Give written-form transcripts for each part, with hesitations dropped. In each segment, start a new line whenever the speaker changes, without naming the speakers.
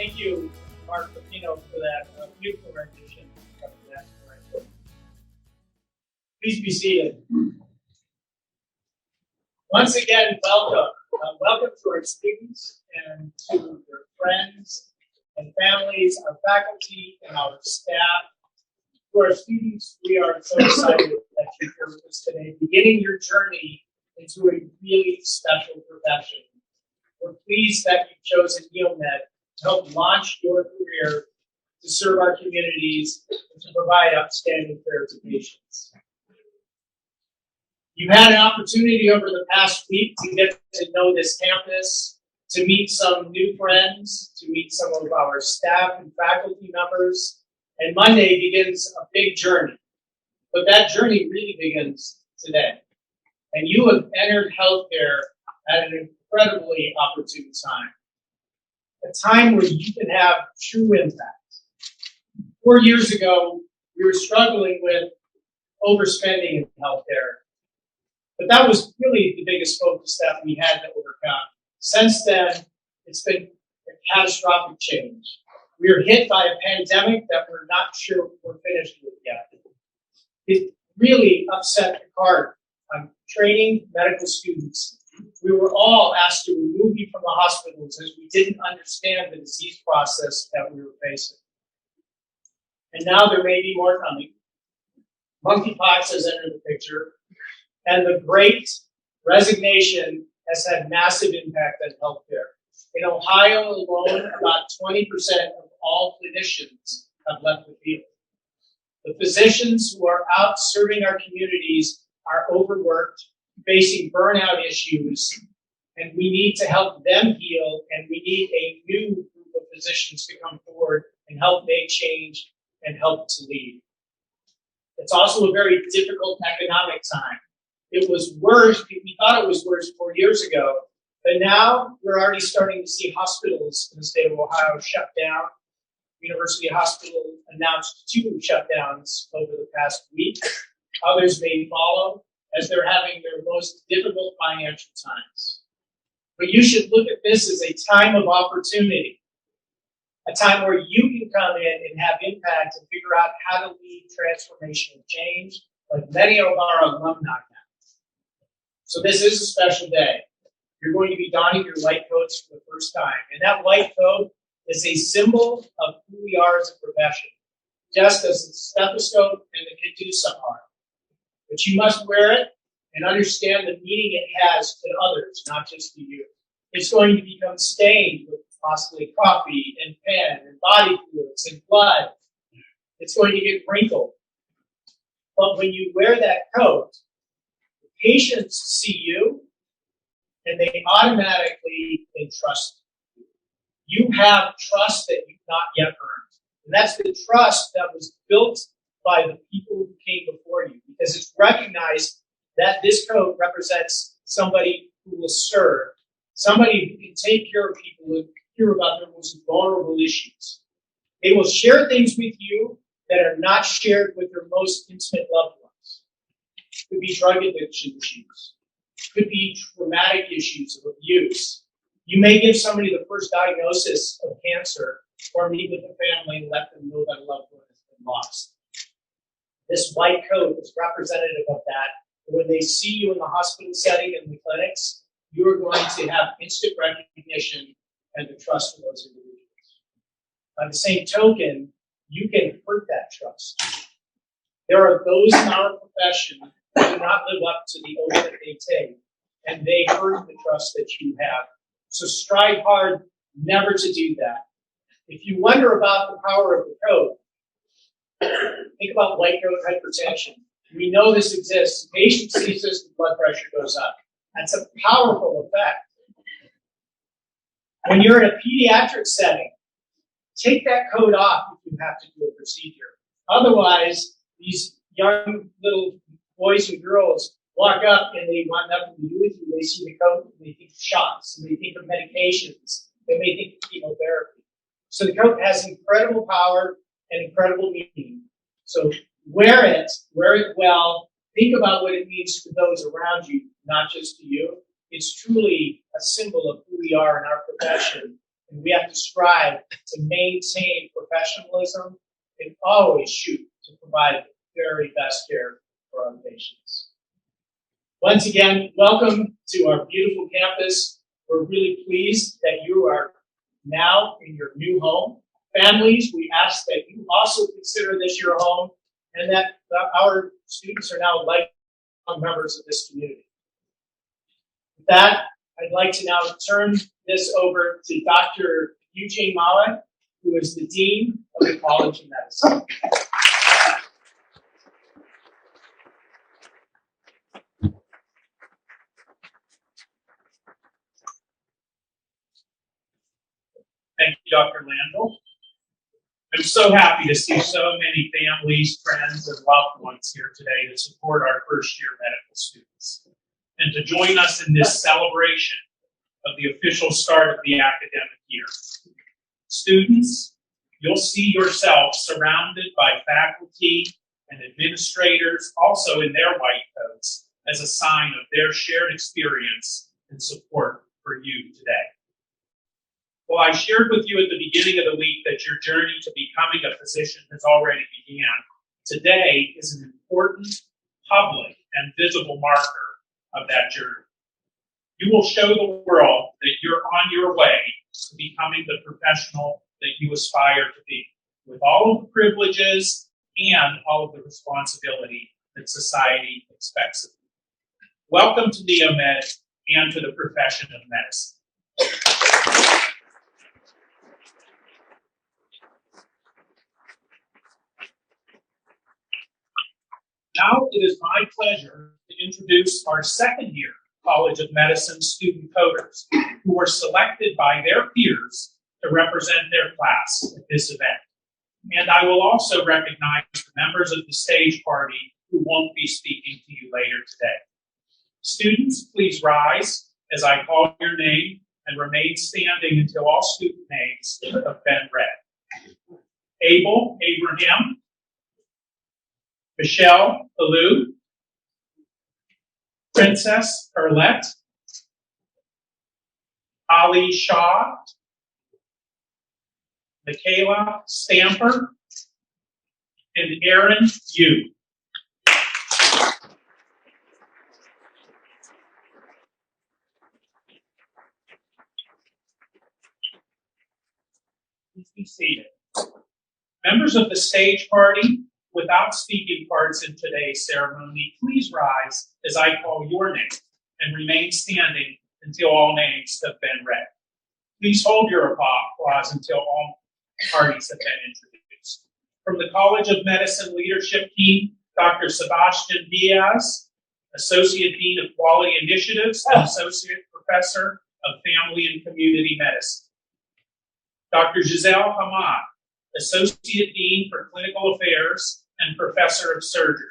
thank you, Mark Keynote, for that beautiful rendition of the national anthem. Please be seated. Once again, welcome. Welcome to our students and to their friends and families, our faculty and our staff. To our students, we are so excited that you're here with us today, beginning your journey into a really special profession. We're pleased that you've chosen NEOMED to help launch your career, to serve our communities, and to provide outstanding care to patients. You've had an opportunity over the past week to get to know this campus, to meet some new friends, to meet some of our staff and faculty members, and Monday begins a big journey. But that journey really begins today. And you have entered healthcare at an incredibly opportune time. A time where you can have true impact. 4 years ago, we were struggling with overspending in healthcare. But that was really the biggest focus that we had to overcome. Since then, it's been a catastrophic change. We were hit by a pandemic that we're not sure we're finished with yet. It really upset the cart on training medical students. We were all asked to remove you from the hospitals as we didn't understand the disease process that we were facing. And now there may be more coming. Monkeypox has entered the picture, and the Great Resignation has had massive impact on healthcare. In Ohio alone, about 20% of all clinicians have left the field. The physicians who are out serving our communities are overworked, facing burnout issues, and we need to help them heal, and we need a new group of physicians to come forward and help make change and help to lead. It's also a very difficult economic time. It was worse, we thought it was worse 4 years ago, but now we're already starting to see hospitals in the state of Ohio shut down. University Hospital announced 2 shutdowns over the past week. Others may follow as they're having their most difficult financial times. But you should look at this as a time of opportunity, a time where you can come in and have impact and figure out how to lead transformational change, like many of our alumni have. So this is a special day. You're going to be donning your white coats for the first time. And that white coat is a symbol of who we are as a profession, just as the stethoscope and the caduceus are. But you must wear it and understand the meaning it has to others, not just to you. It's going to become stained with possibly coffee and pen and body fluids and blood. It's going to get wrinkled. But when you wear that coat, the patients see you and they automatically entrust you. You have trust that you've not yet earned. And that's the trust that was built by the people who came before you, because it's recognized that this coat represents somebody who will serve, somebody who can take care of people and hear about their most vulnerable issues. They will share things with you that are not shared with their most intimate loved ones. It could be drug addiction issues. It could be traumatic issues of abuse. You may give somebody the first diagnosis of cancer or meet with the family and let them know that a loved one has been lost. This white coat is representative of that. When they see you in the hospital setting and the clinics, you are going to have instant recognition and the trust for those individuals. By the same token, you can hurt that trust. There are those in our profession who do not live up to the oath that they take, and they hurt the trust that you have. So strive hard never to do that. If you wonder about the power of the coat, think about white coat hypertension. We know this exists. The patient sees this, the blood pressure goes up. That's a powerful effect. When you're in a pediatric setting, take that coat off if you have to do a procedure. Otherwise, these young little boys and girls walk up and they want nothing to do with you. They see the coat and they think of shots, and they think of medications. They may think of chemotherapy. So the coat has incredible power and incredible meaning. So wear it well. Think about what it means to those around you, not just to you. It's truly a symbol of who we are in our profession and we have to strive to maintain professionalism and always shoot to provide the very best care for our patients. Once again, welcome to our beautiful campus. We're really pleased that you are now in your new home. Families, we ask that you also consider this your home and that our students are now lifelong members of this community. With that, I'd like to now turn this over to Dr. Eugene Mala, who is the Dean of the College of Medicine.
Thank you, Dr. Landell. I'm so happy to see so many families, friends, and loved ones here today to support our first-year medical students and to join us in this celebration of the official start of the academic year. Students, you'll see yourselves surrounded by faculty and administrators, also in their white coats, as a sign of their shared experience and support for you today. Well, I shared with you at the beginning of the week that your journey to becoming a physician has already begun. Today is an important public and visible marker of that journey. You will show the world that you're on your way to becoming the professional that you aspire to be, with all of the privileges and all of the responsibility that society expects of you. Welcome to NEOMED and to the profession of medicine. Now it is my pleasure to introduce our second-year College of Medicine student coders who were selected by their peers to represent their class at this event. And I will also recognize the members of the stage party who won't be speaking to you later today. Students, please rise as I call your name and remain standing until all student names have been read. Abel Abraham, Michelle Alou, Princess Perlette, Ali Shaw, Michaela Stamper, and Aaron Yu. Please be seated. Members of the stage party, without speaking parts in today's ceremony, please rise as I call your name and remain standing until all names have been read. Please hold your applause until all parties have been introduced. From the College of Medicine leadership team, Dr. Sebastian Diaz, Associate Dean of Quality Initiatives and Associate Professor of Family and Community Medicine. Dr. Giselle Hamad, Associate Dean for Clinical Affairs and Professor of Surgery.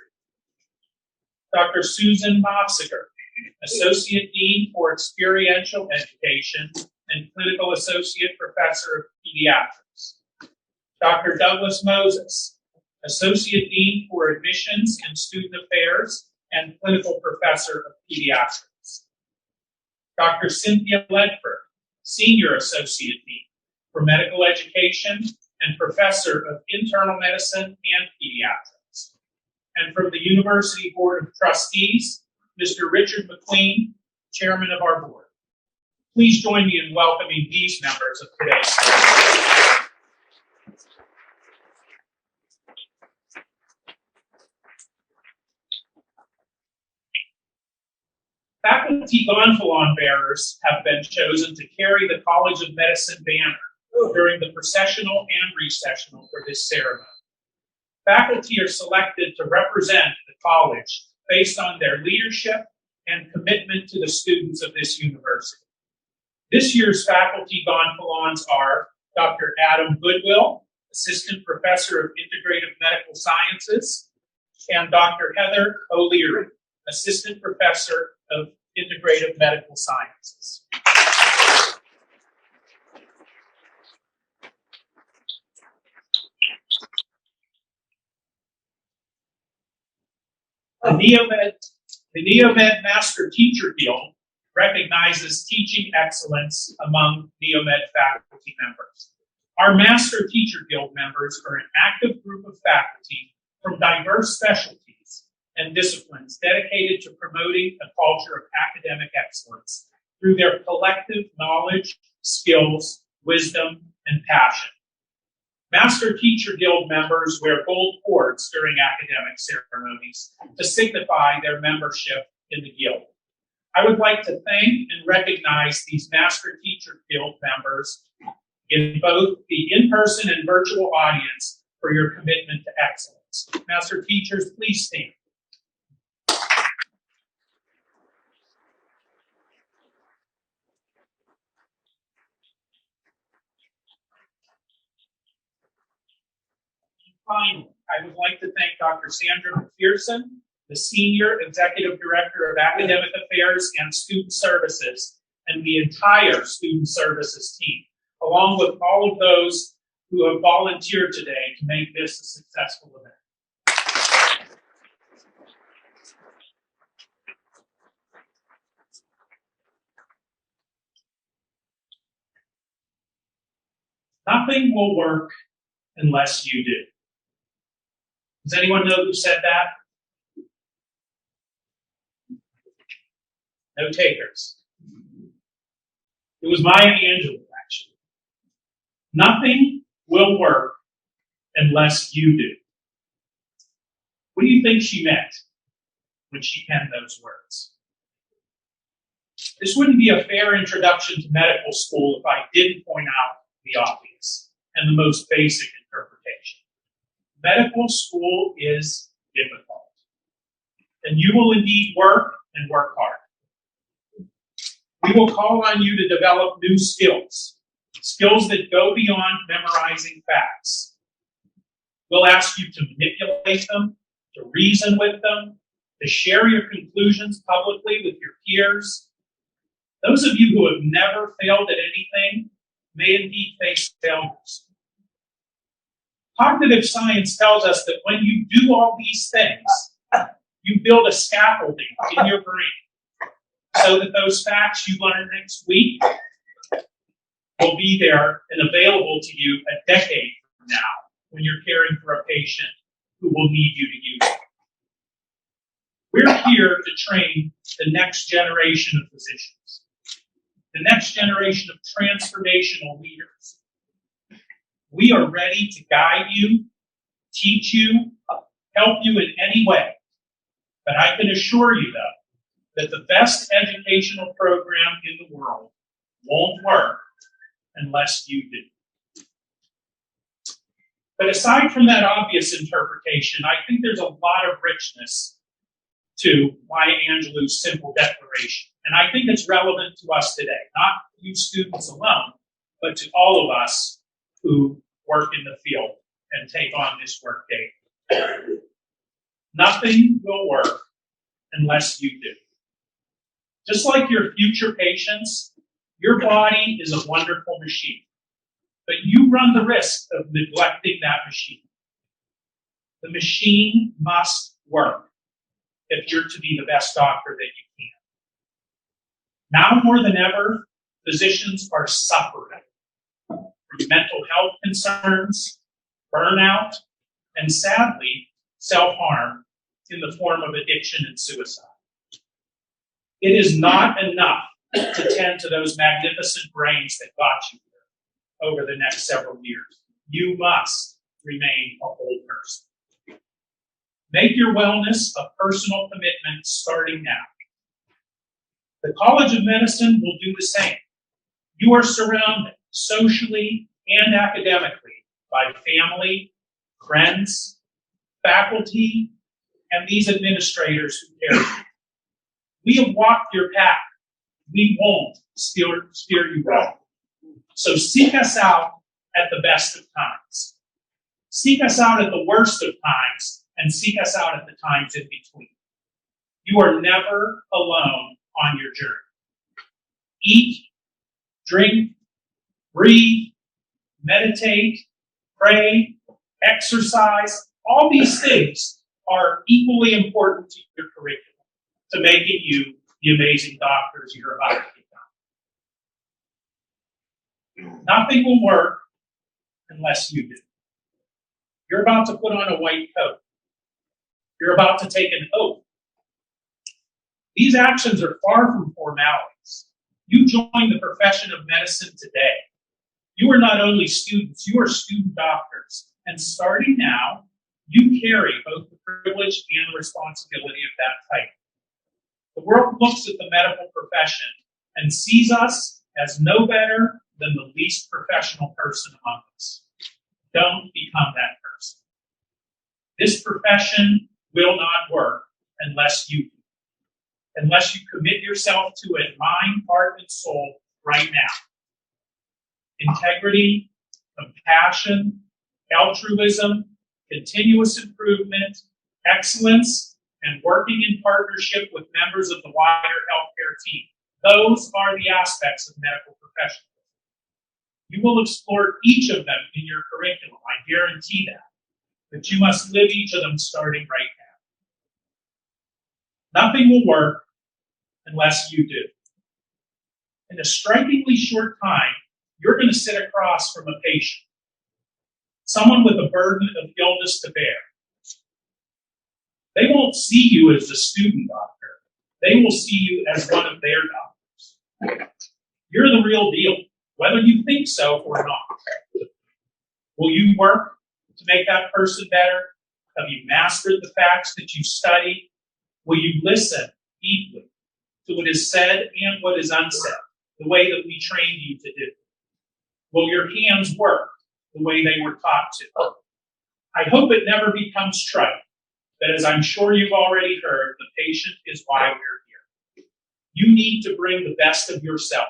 Dr. Susan Mopsiger, Associate Dean for Experiential Education and Clinical Associate Professor of Pediatrics. Dr. Douglas Moses, Associate Dean for Admissions and Student Affairs and Clinical Professor of Pediatrics. Dr. Cynthia Ledford, Senior Associate Dean for Medical Education and Professor of Internal Medicine and Pediatrics. And from the University Board of Trustees, Mr. Richard McQueen, Chairman of our board. Please join me in welcoming these members of today's board. Faculty gonfalon bearers have been chosen to carry the College of Medicine banner during the processional and recessional for this ceremony. Faculty are selected to represent the college based on their leadership and commitment to the students of this university. This year's faculty gonfalons are Dr. Adam Goodwill, Assistant Professor of Integrative Medical Sciences, and Dr. Heather O'Leary, Assistant Professor of Integrative Medical Sciences. The NEOMED Master Teacher Guild recognizes teaching excellence among NEOMED faculty members. Our Master Teacher Guild members are an active group of faculty from diverse specialties and disciplines dedicated to promoting a culture of academic excellence through their collective knowledge, skills, wisdom, and passion. Master Teacher Guild members wear gold cords during academic ceremonies to signify their membership in the Guild. I would like to thank and recognize these Master Teacher Guild members in both the in-person and virtual audience for your commitment to excellence. Master Teachers, please stand. Finally, I would like to thank Dr. Sandra McPherson, the Senior Executive Director of Academic Affairs and Student Services, and the entire Student Services team, along with all of those who have volunteered today to make this a successful event. Nothing will work unless you do. Does anyone know who said that? No takers. It was Maya Angelou, actually. Nothing will work unless you do. What do you think she meant when she penned those words? This wouldn't be a fair introduction to medical school if I didn't point out the obvious and the most basic interpretation. Medical school is difficult, and you will indeed work and work hard. We will call on you to develop new skills, skills that go beyond memorizing facts. We'll ask you to manipulate them, to reason with them, to share your conclusions publicly with your peers. Those of you who have never failed at anything may indeed face failures. Cognitive science tells us that when you do all these things, you build a scaffolding in your brain so that those facts you learn next week will be there and available to you a decade from now when you're caring for a patient who will need you to use it. We're here to train the next generation of physicians, the next generation of transformational leaders. We are ready to guide you, teach you, help you in any way. But I can assure you, though, that the best educational program in the world won't work unless you do. But aside from that obvious interpretation, I think there's a lot of richness to Maya Angelou's simple declaration. And I think it's relevant to us today, not you students alone, but to all of us who work in the field and take on this work daily. Nothing will work unless you do. Just like your future patients, your body is a wonderful machine, but you run the risk of neglecting that machine. The machine must work if you're to be the best doctor that you can. Now more than ever, physicians are suffering from mental health concerns, burnout, and sadly, self-harm in the form of addiction and suicide. It is not enough to tend to those magnificent brains that got you here over the next several years. You must remain a whole person. Make your wellness a personal commitment starting now. The College of Medicine will do the same. You are surrounded socially and academically by family, friends, faculty, and these administrators who care for you. We have walked your path. We won't steer you wrong. So seek us out at the best of times. Seek us out at the worst of times, and seek us out at the times in between. You are never alone on your journey. Eat, drink, breathe, meditate, pray, exercise. All these things are equally important to your curriculum, to making you the amazing doctors you're about to become. Nothing will work unless you do. You're about to put on a white coat. You're about to take an oath. These actions are far from formalities. You join the profession of medicine today. You are not only students, you are student doctors. And starting now, you carry both the privilege and the responsibility of that title. The world looks at the medical profession and sees us as no better than the least professional person among us. Don't become that person. This profession will not work unless you do. Unless you commit yourself to it, mind, heart, and soul right now. Integrity, compassion, altruism, continuous improvement, excellence, and working in partnership with members of the wider healthcare team. Those are the aspects of medical professionalism. You will explore each of them in your curriculum, I guarantee that. But you must live each of them starting right now. Nothing will work unless you do. In a strikingly short time, you're going to sit across from a patient, someone with a burden of illness to bear. They won't see you as a student doctor. They will see you as one of their doctors. You're the real deal, whether you think so or not. Will you work to make that person better? Have you mastered the facts that you studied? Will you listen deeply to what is said and what is unsaid, the way that we trained you to do? Will your hands work the way they were taught to? I hope it never becomes trite, but as I'm sure you've already heard, the patient is why we're here. You need to bring the best of yourself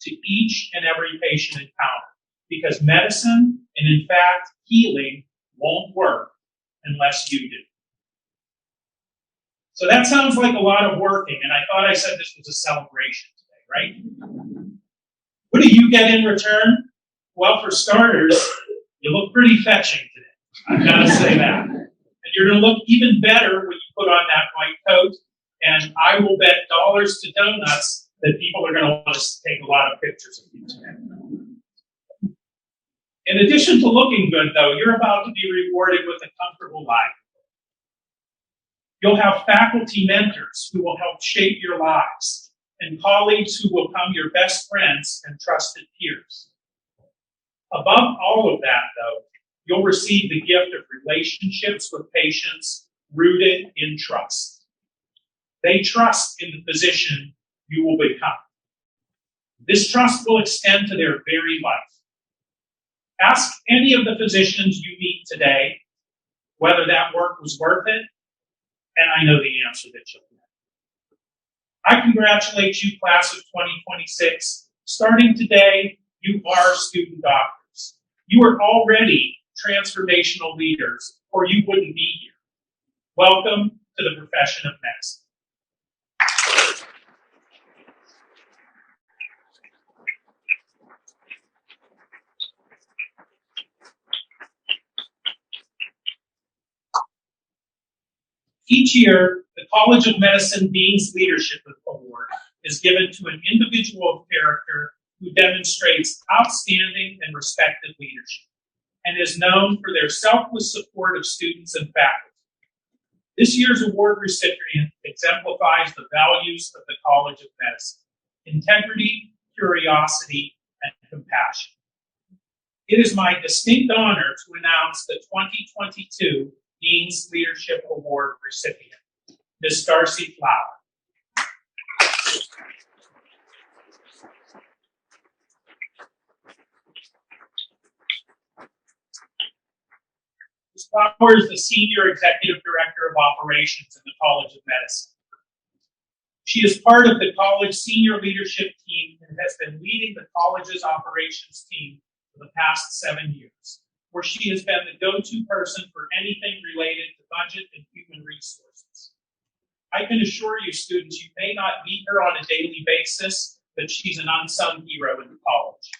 to each and every patient encounter, because medicine, and in fact, healing, won't work unless you do. So that sounds like a lot of working, and I thought I said this was a celebration today, right? What do you get in return? Well, for starters, you look pretty fetching today. I've got to say that. And you're going to look even better when you put on that white coat, and I will bet dollars to donuts that people are going to want to take a lot of pictures of you today. In addition to looking good, though, you're about to be rewarded with a comfortable life. You'll have faculty mentors who will help shape your lives, and colleagues who will become your best friends and trusted peers. Above all of that, though, you'll receive the gift of relationships with patients rooted in trust. They trust in the physician you will become. This trust will extend to their very life. Ask any of the physicians you meet today whether that work was worth it, and I know the answer that you'll get. I congratulate you, class of 2026. Starting today, you are student doctors. You are already transformational leaders, or you wouldn't be here. Welcome to the profession of medicine. Each year, the College of Medicine Dean's Leadership Award is given to an individual of character who demonstrates outstanding and respected leadership and is known for their selfless support of students and faculty. This year's award recipient exemplifies the values of the College of Medicine: integrity, curiosity, and compassion. It is my distinct honor to announce the 2022 Dean's Leadership Award recipient, Ms. Darcy Flower. Ms. Flower is the Senior Executive Director of Operations in the College of Medicine. She is part of the college senior leadership team and has been leading the college's operations team for the past 7 years, where she has been the go-to person for anything related to budget and human resources. I can assure you, students, you may not meet her on a daily basis, but she's an unsung hero in the college.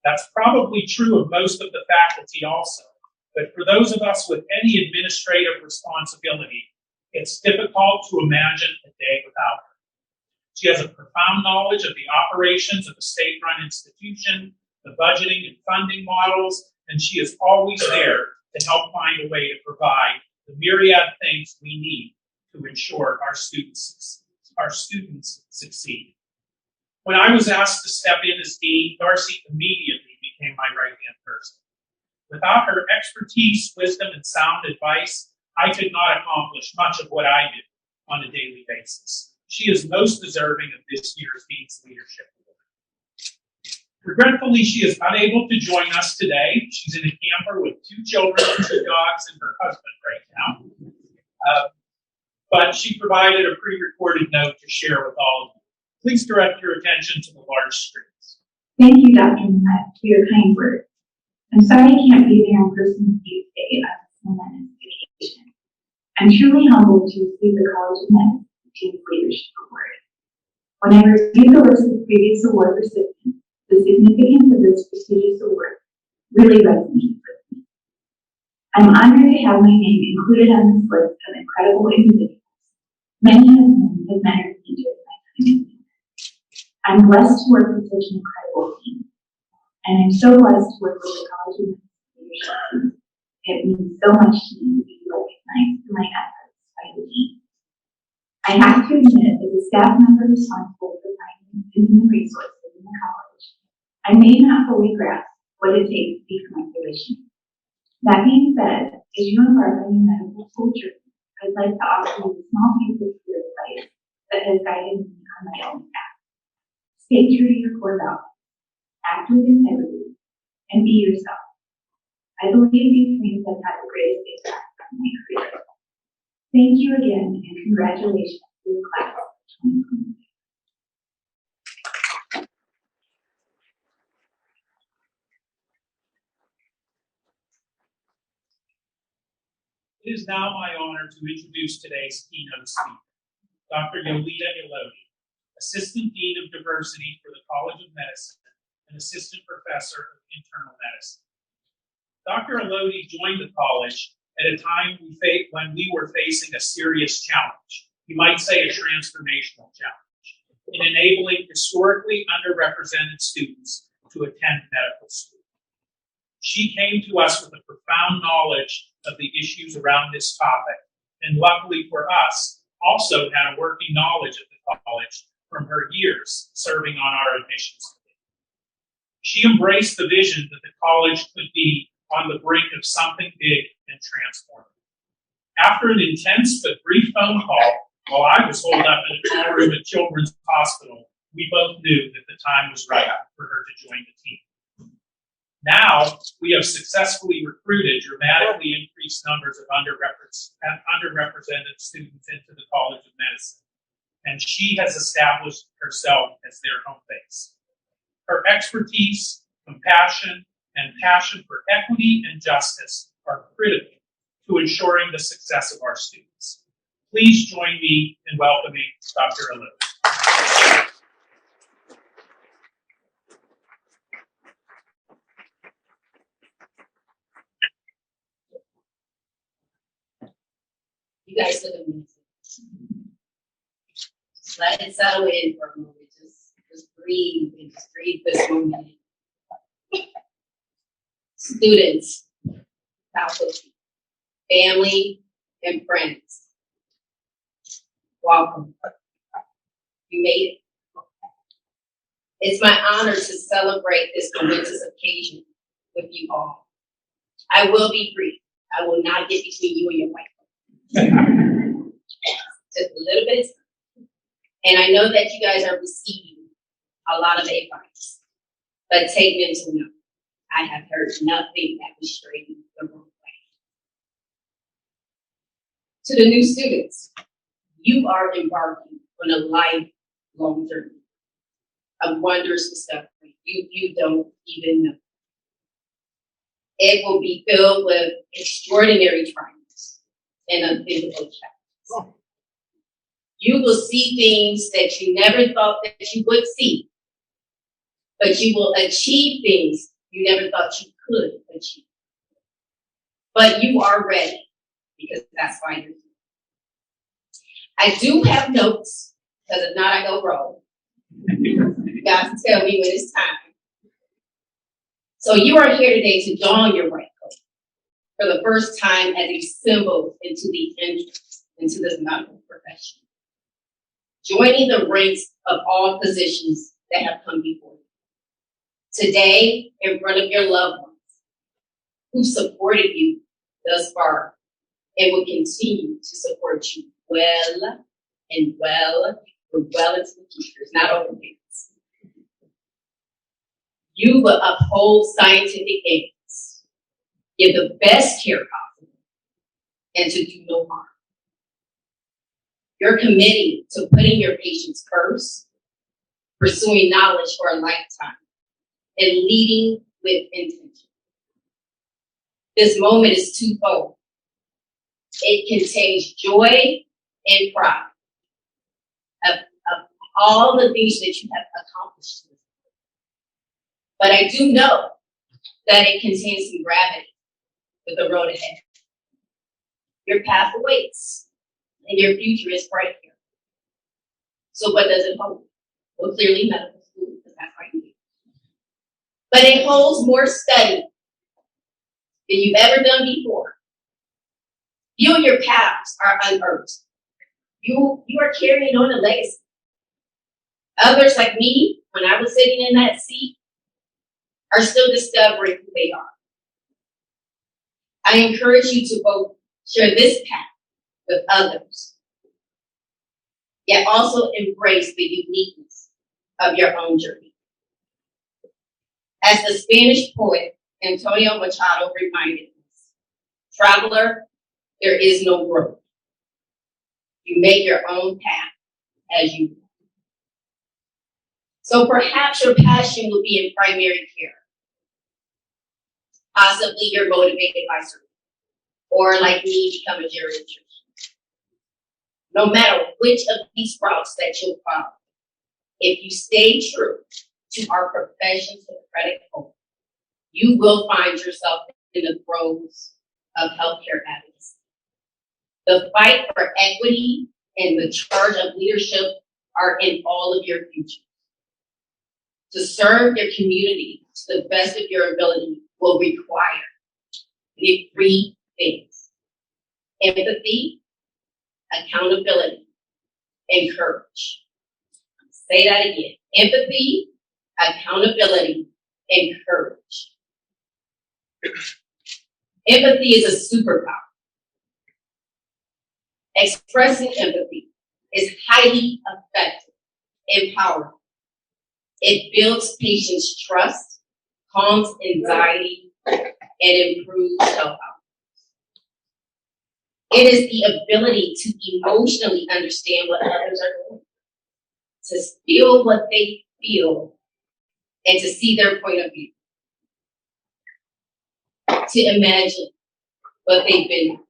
That's probably true of most of the faculty also, but for those of us with any administrative responsibility, It's difficult to imagine a day without her. She has a profound knowledge of the operations of a state-run institution, the budgeting and funding models, and she is always there to help find a way to provide the myriad things we need to ensure our students succeed. When I was asked to step in as dean, Darcy immediately became my right-hand person. Without her expertise, wisdom, and sound advice, I could not accomplish much of what I do on a daily basis. She is most deserving of this year's Dean's Leadership Award. Regretfully, she is unable to join us today. She's in a camper with 2 children, 2 dogs, and her husband right now. But she provided a pre-recorded note to share with all of you. Please direct your attention to the large screens.
Thank you, Dr. Nutt, for your kind words. I'm sorry I can't be there in person with you today on this momentous occasion. I'm truly humbled to receive the College of Medicine Dean's Leadership Award. When I reviewed the list of previous award recipients, the significance of this prestigious award really resonated with me. I'm honored to have my name included on this list of incredible individuals, many of whom have mentored me during my time in NEOMED. I'm blessed to work with such an incredible team, and I'm so blessed to work with the College of Medicine Leadership Team. It means so much to me to be recognized for my efforts by the dean. I have to admit, as a staff member responsible for finding human resources in the college, I may not fully grasp what it takes to become a physician. That being said, as you embark on your medical school journey, I'd like to offer you a small piece of career advice that has guided me on my own path. Stay true to your core values, act with integrity, and be yourself. I believe these things have had the greatest impact on my career. Thank you again, and congratulations to the class of 2020.
It is now my honor to introduce today's keynote speaker, Dr. Yolita Elodi, Assistant Dean of Diversity for the College of Medicine and Assistant Professor of Internal Medicine. Dr. Elodi joined the college at a time when we were facing a serious challenge, you might say a transformational challenge, in enabling historically underrepresented students to attend medical school. She came to us with a profound knowledge of the issues around this topic, and luckily for us, also had a working knowledge of the college from her years serving on our admissions committee. She embraced the vision that the college could be on the brink of something big and transformative. After an intense but brief phone call, while I was holed up in a call room at Children's Hospital, we both knew that the time was right for her to join the team. Now, we have successfully recruited dramatically increased numbers of underrepresented students into the College of Medicine, and she has established herself as their home base. Her expertise, compassion, and passion for equity and justice are critical to ensuring the success of our students. Please join me in welcoming Dr. Elodi.
You guys look amazing. Just let it settle in for a moment. Just breathe and just breathe this moment. Students, faculty, family, and friends, welcome. You made it. It's my honor to celebrate this momentous occasion with you all. I will be brief. I will not get between you and your wife. Just a little bit of time. And I know that you guys are receiving a lot of advice, but take mental note. I have heard nothing that was straight the wrong way. To the new students, you are embarking on a lifelong journey of wondrous discovery you don't even know. It will be filled with extraordinary triumphs and unthinkable challenges. You will see things that you never thought that you would see, but you will achieve things you never thought you could achieve. But you are ready, because that's why you're here. I do have notes, because if not, I go rogue. You got to tell me when it's time. So you are here today to don your white coat for the first time as a symbol into the entrance into this medical profession. Joining the ranks of all physicians that have come before you. Today, in front of your loved ones who supported you thus far and will continue to support you well into the future. It's not over yet. You will uphold scientific aims, give the best care possible, and to do no harm. You're committed to putting your patients first, pursuing knowledge for a lifetime, and leading with intention. This moment is twofold. It contains joy and pride of all the things that you have accomplished. But I do know that it contains some gravity with the road ahead. Your path awaits, and your future is bright here. So what does it hold? Well, clearly medical school, because that's why you do. But it holds more study than you've ever done before. You and your paths are unearthed. You are carrying on a legacy. Others like me, when I was sitting in that seat, are still discovering who they are. I encourage you to both share this path with others, yet also embrace the uniqueness of your own journey. As the Spanish poet Antonio Machado reminded us, traveler, there is no road. You make your own path as you go. So perhaps your passion will be in primary care. Possibly you're motivated by surgery, or like me, become a geriatrician. No matter which of these routes that you'll follow, if you stay true to our profession's Hippocratic oath, you will find yourself in the throes of healthcare advocacy. The fight for equity and the charge of leadership are in all of your future. To serve your community to the best of your ability will require the three things: empathy, accountability, and courage. Say that again. Empathy, accountability, and courage. Empathy is a superpower. Expressing empathy is highly effective and powerful. It builds patients' trust, calms anxiety, and improves health outcomes. It is the ability to emotionally understand what others are doing, to feel what they feel, and to see their point of view, to imagine what they've been through.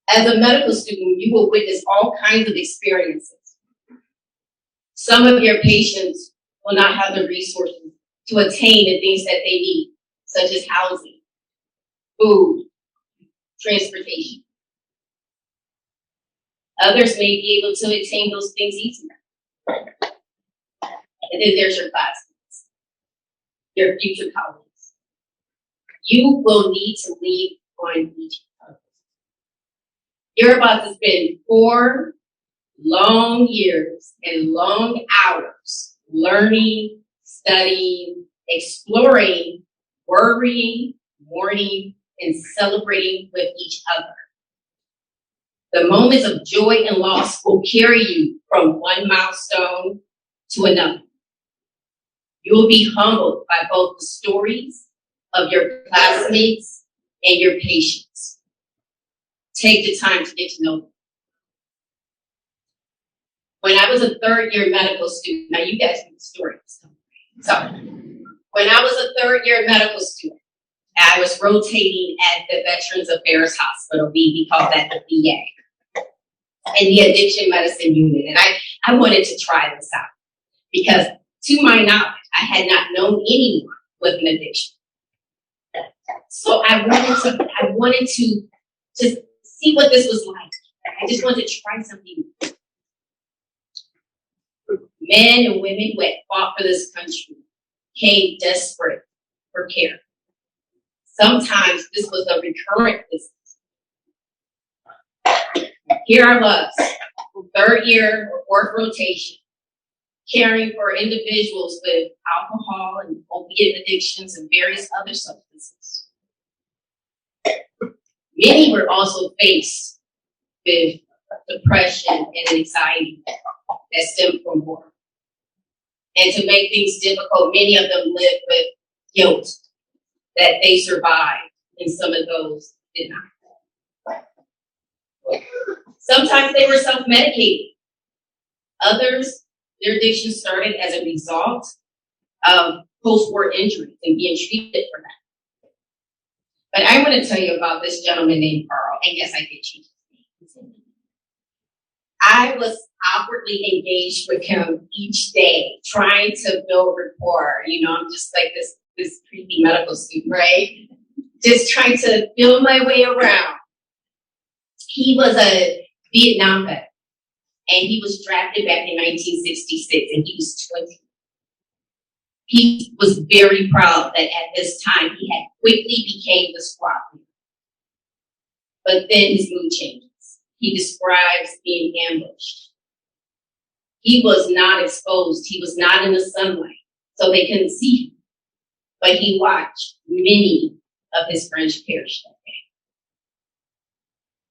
As a medical student, you will witness all kinds of experiences. Some of your patients will not have the resources to attain the things that they need, such as housing, food, transportation. Others may be able to attain those things easier. And then there's your classmates, your future colleagues. You will need to lean on each other. You're about to spend 4 long years and long hours learning, studying, exploring, worrying, mourning, and celebrating with each other. The moments of joy and loss will carry you from one milestone to another. You will be humbled by both the stories of your classmates and your patients. Take the time to get to know them. When I was a third-year medical student, now you guys know the story. So, when I was a third-year medical student, I was rotating at the Veterans Affairs Hospital. We call that the VA, and the addiction medicine unit. And I wanted to try this out because, to my knowledge, I had not known anyone with an addiction. So I wanted to just see what this was like. I just wanted to try something new. Men and women who had fought for this country came desperate for care. Sometimes this was a recurrent business. Here I was, third year or fourth rotation, caring for individuals with alcohol and opiate addictions and various other substances. Many were also faced with depression and anxiety that stemmed from war. And to make things difficult, many of them lived with guilt that they survived, and some of those did not. Sometimes they were self-medicating. Others, their addiction started as a result of post-war injuries and being treated for that. But I want to tell you about this gentleman named Carl, and yes, I did change his name. I was awkwardly engaged with him each day, trying to build rapport. You know, I'm just like this creepy medical student, right? Just trying to feel my way around. He was a Vietnam vet, and he was drafted back in 1966, and he was 20. He was very proud that at this time he had quickly became the squad leader. But then his mood changes. He describes being ambushed. He was not exposed. He was not in the sunlight, so they couldn't see him. But he watched many of his friends perish that day.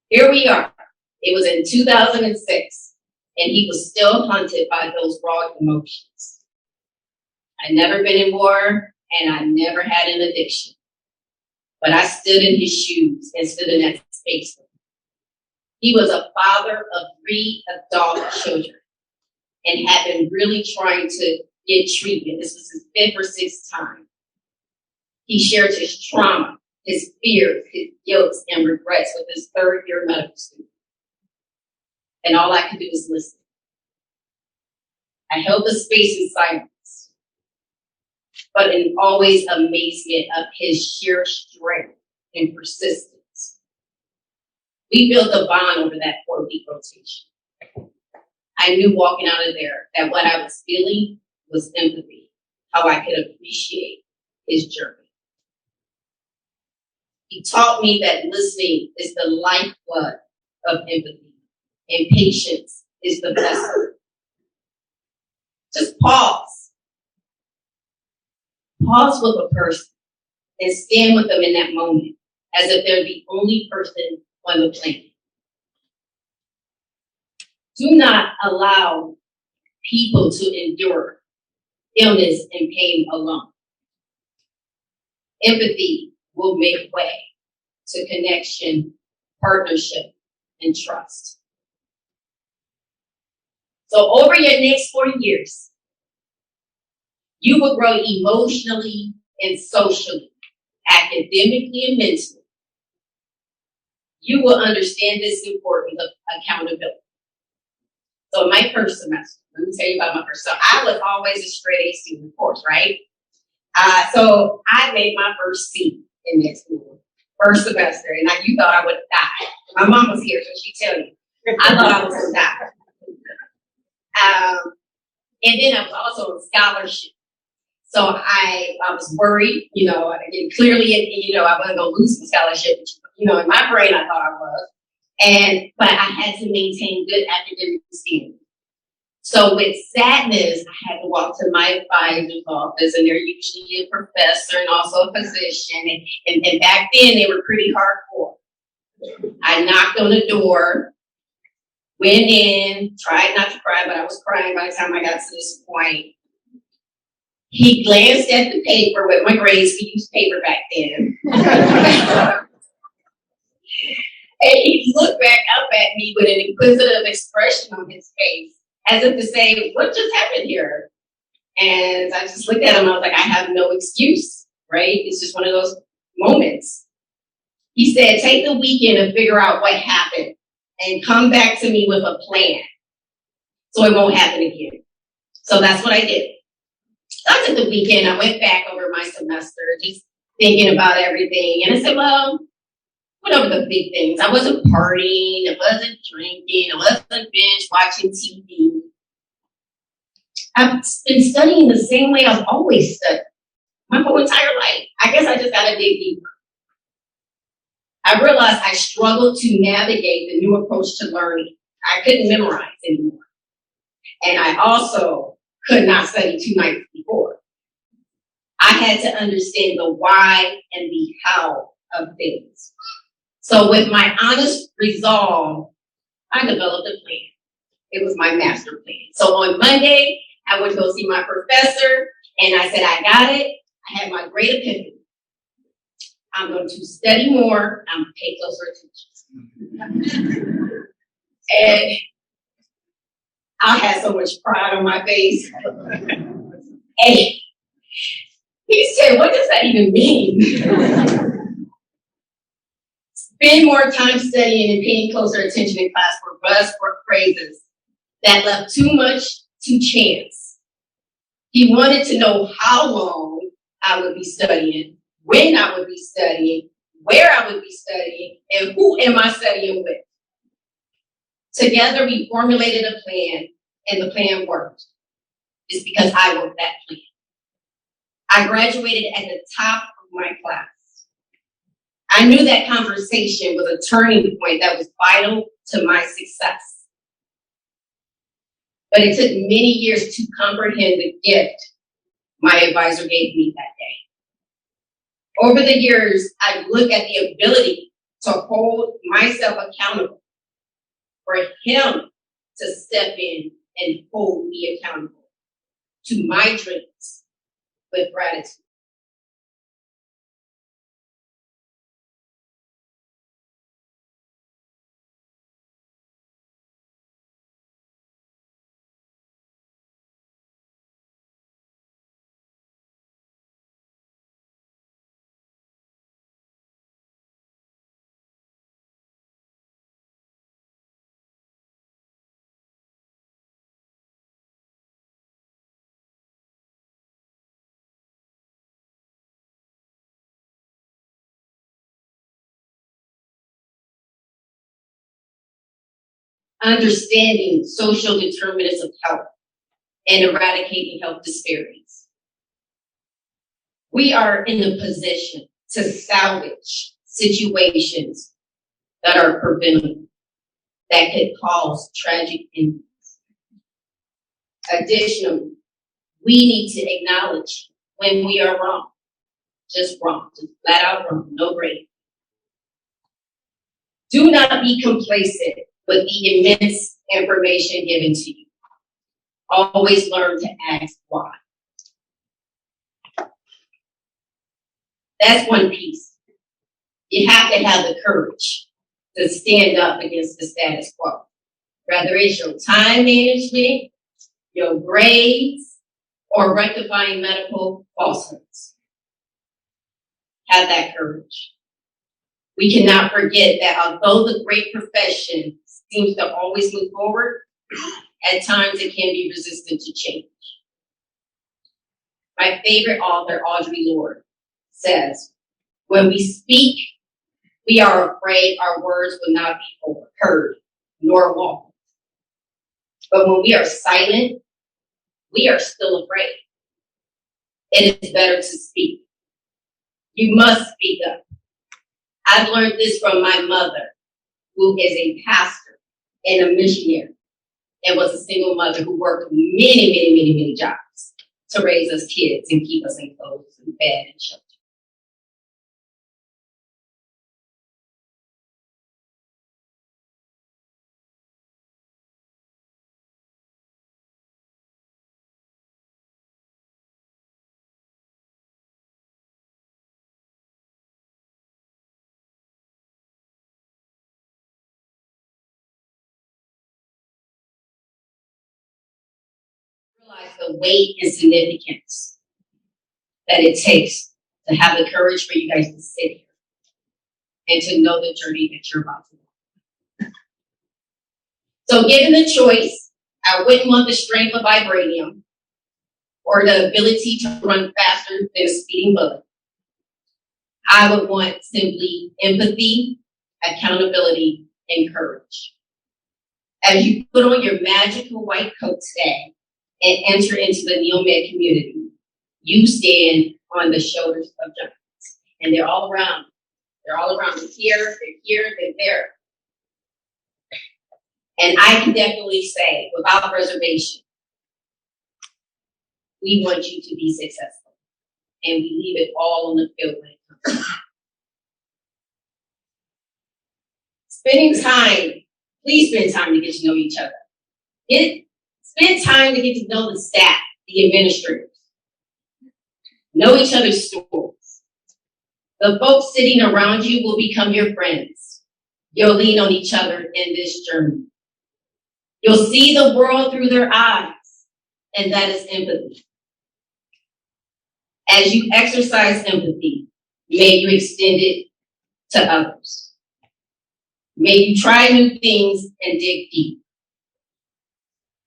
Here we are. It was in 2006, and he was still haunted by those raw emotions. I'd never been in war, and I never had an addiction. But I stood in his shoes and stood in that space with him. He was a father of 3 adult children and had been really trying to get treatment. This was his 5th or 6th time. He shared his trauma, his fears, his guilt, and regrets with his 3rd-year medical student. And all I could do was listen. I held the space in silence, but in always amazement of his sheer strength and persistence. We built a bond over that 4-week rotation. I knew walking out of there that what I was feeling was empathy, how I could appreciate his journey. He taught me that listening is the lifeblood of empathy, and patience is the best. Just pause. Pause with a person and stand with them in that moment as if they're the only person on the planet. Do not allow people to endure illness and pain alone. Empathy will make way to connection, partnership, and trust. So over your next 4 years, you will grow emotionally and socially, academically and mentally. You will understand this importance of accountability. So my first semester, let me tell you about my first. So I was always a straight A student, of course, right? So I made my first C in that school, first semester, and you thought I would die. My mom was here, so she'd tell you. I thought I was going to die. And then I was also on scholarship. So I was worried, and clearly, I wasn't going to lose the scholarship. In my brain, I thought I was. But I had to maintain good academic standing. So with sadness, I had to walk to my advisor's office, and they're usually a professor and also a physician. And back then, they were pretty hardcore. I knocked on the door, went in, tried not to cry, but I was crying by the time I got to this point. He glanced at the paper with my grades. We used paper back then. And he looked back up at me with an inquisitive expression on his face, as if to say, what just happened here? And I just looked at him. I was like, I have no excuse, right? It's just one of those moments. He said, take the weekend and figure out what happened and come back to me with a plan so it won't happen again. So that's what I did. So I took the weekend. I went back over my semester, just thinking about everything. And I said, well, went over the big things. I wasn't partying, I wasn't drinking, I wasn't binge watching TV. I've been studying the same way I've always studied my whole entire life. I guess I just gotta dig deeper. I realized I struggled to navigate the new approach to learning. I couldn't memorize anymore. And I also could not study 2 nights before. I had to understand the why and the how of things. So with my honest resolve, I developed a plan. It was my master plan. So on Monday, I went to go see my professor, and I said, I got it. I had my great epiphany. I'm going to study more. I'm going to pay closer attention. And I had so much pride on my face. And he said, what does that even mean? Spend more time studying and paying closer attention in class were buzzword phrases that left too much to chance. He wanted to know how long I would be studying, when I would be studying, where I would be studying, and who am I studying with. Together we formulated a plan, and the plan worked. It's because I worked that plan. I graduated at the top of my class. I knew that conversation was a turning point that was vital to my success. But it took many years to comprehend the gift my advisor gave me that day. Over the years, I look at the ability to hold myself accountable, for him to step in and hold me accountable to my dreams with gratitude. Understanding social determinants of health and eradicating health disparities. We are in a position to salvage situations that are preventable, that could cause tragic endings. Additionally, we need to acknowledge when we are wrong, just flat out wrong, no gray. Do not be complacent with the immense information given to you. Always learn to ask why. That's one piece. You have to have the courage to stand up against the status quo. Whether it's your time management, your grades, or rectifying medical falsehoods. Have that courage. We cannot forget that although the great profession seems to always move forward, at times it can be resistant to change. My favorite author, Audre Lorde, says, when we speak, we are afraid our words will not be heard nor welcomed. But when we are silent, we are still afraid. It is better to speak. You must speak up. I've learned this from my mother, who is a pastor and a missionary, and was a single mother who worked many jobs to raise us kids and keep us in clothes and bed and shelter. Realize the weight and significance that it takes to have the courage for you guys to sit here and to know the journey that you're about to walk. So given the choice, I wouldn't want the strength of vibranium or the ability to run faster than a speeding bullet. I would want simply empathy accountability, and courage. As you put on your magical white coat today and enter into the NEOMED community, you stand on the shoulders of giants. And they're all around. They're all around. They're here, they're there. And I can definitely say, without reservation, we want you to be successful. And we leave it all on the field when it comes. Spending time, please spend time to get to know each other. Spend time to get to know the staff, the administrators. Know each other's stories. The folks sitting around you will become your friends. You'll lean on each other in this journey. You'll see the world through their eyes, and that is empathy. As you exercise empathy, may you extend it to others. May you try new things and dig deep.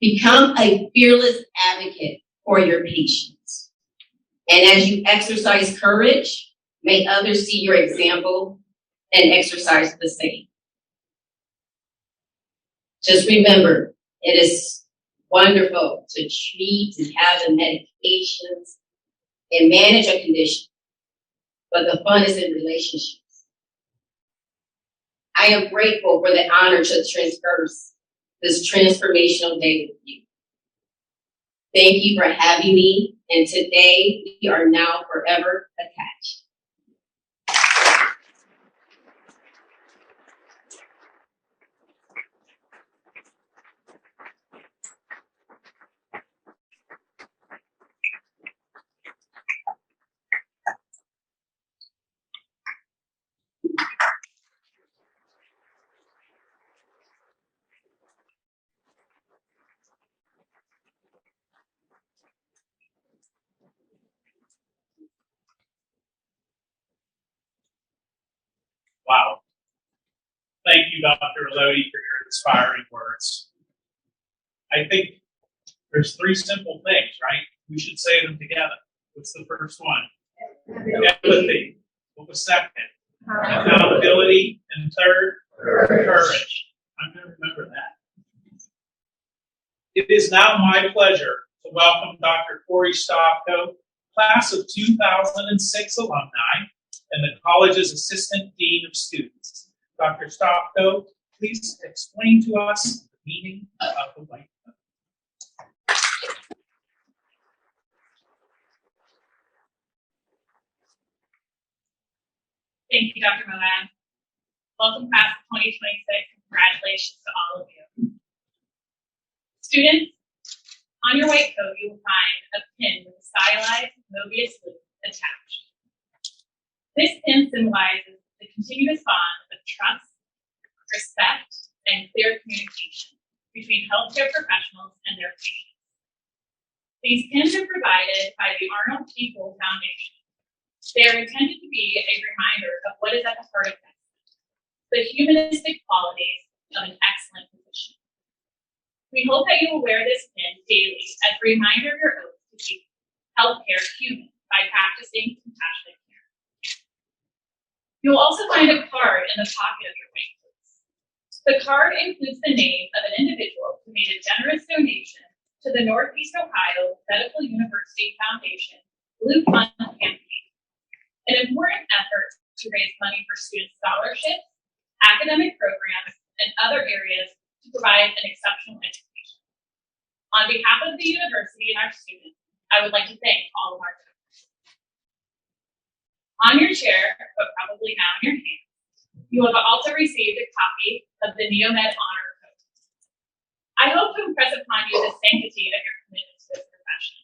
Become a fearless advocate for your patients. And as you exercise courage, may others see your example and exercise the same. Just remember, it is wonderful to treat and have the medications and manage a condition, but the fun is in relationships. I am grateful for the honor to traverse this transformational day with you. Thank you for having me, and today we are now forever attached.
Wow. Thank you, Dr. Elodie, for your inspiring words. I think there's three simple things, right? We should say them together. What's the first one? Empathy. What was second? Accountability. And third? Courage. I'm going to remember that. It is now my pleasure to welcome Dr. Corey Stopko, class of 2006 alumni, and the college's Assistant Dean of Students. Dr. Stopko, please explain to us the meaning of the white coat.
Thank you, Dr. Moran. Welcome, class of 2026, and congratulations to all of you. Students, on your white coat, you will find a pin with a stylized Mobius loop attached. This pin symbolizes the continuous bond of trust, respect, and clear communication between healthcare professionals and their patients. These pins are provided by the Arnold P. Gold Foundation. They are intended to be a reminder of what is at the heart of medicine, the humanistic qualities of an excellent physician. We hope that you will wear this pin daily as a reminder of your oath to keep healthcare human by practicing compassionate care. You'll also find a card in the pocket of your white coats. The card includes the name of an individual who made a generous donation to the Northeast Ohio Medical University Foundation Blue Fund campaign, an important effort to raise money for student scholarships, academic programs, and other areas to provide an exceptional education. On behalf of the university and our students, I would like to thank all of our donors. On your chair, but probably now in your hand, you have also received a copy of the NEOMED Honor Code. I hope to impress upon you the sanctity of your commitment to this profession.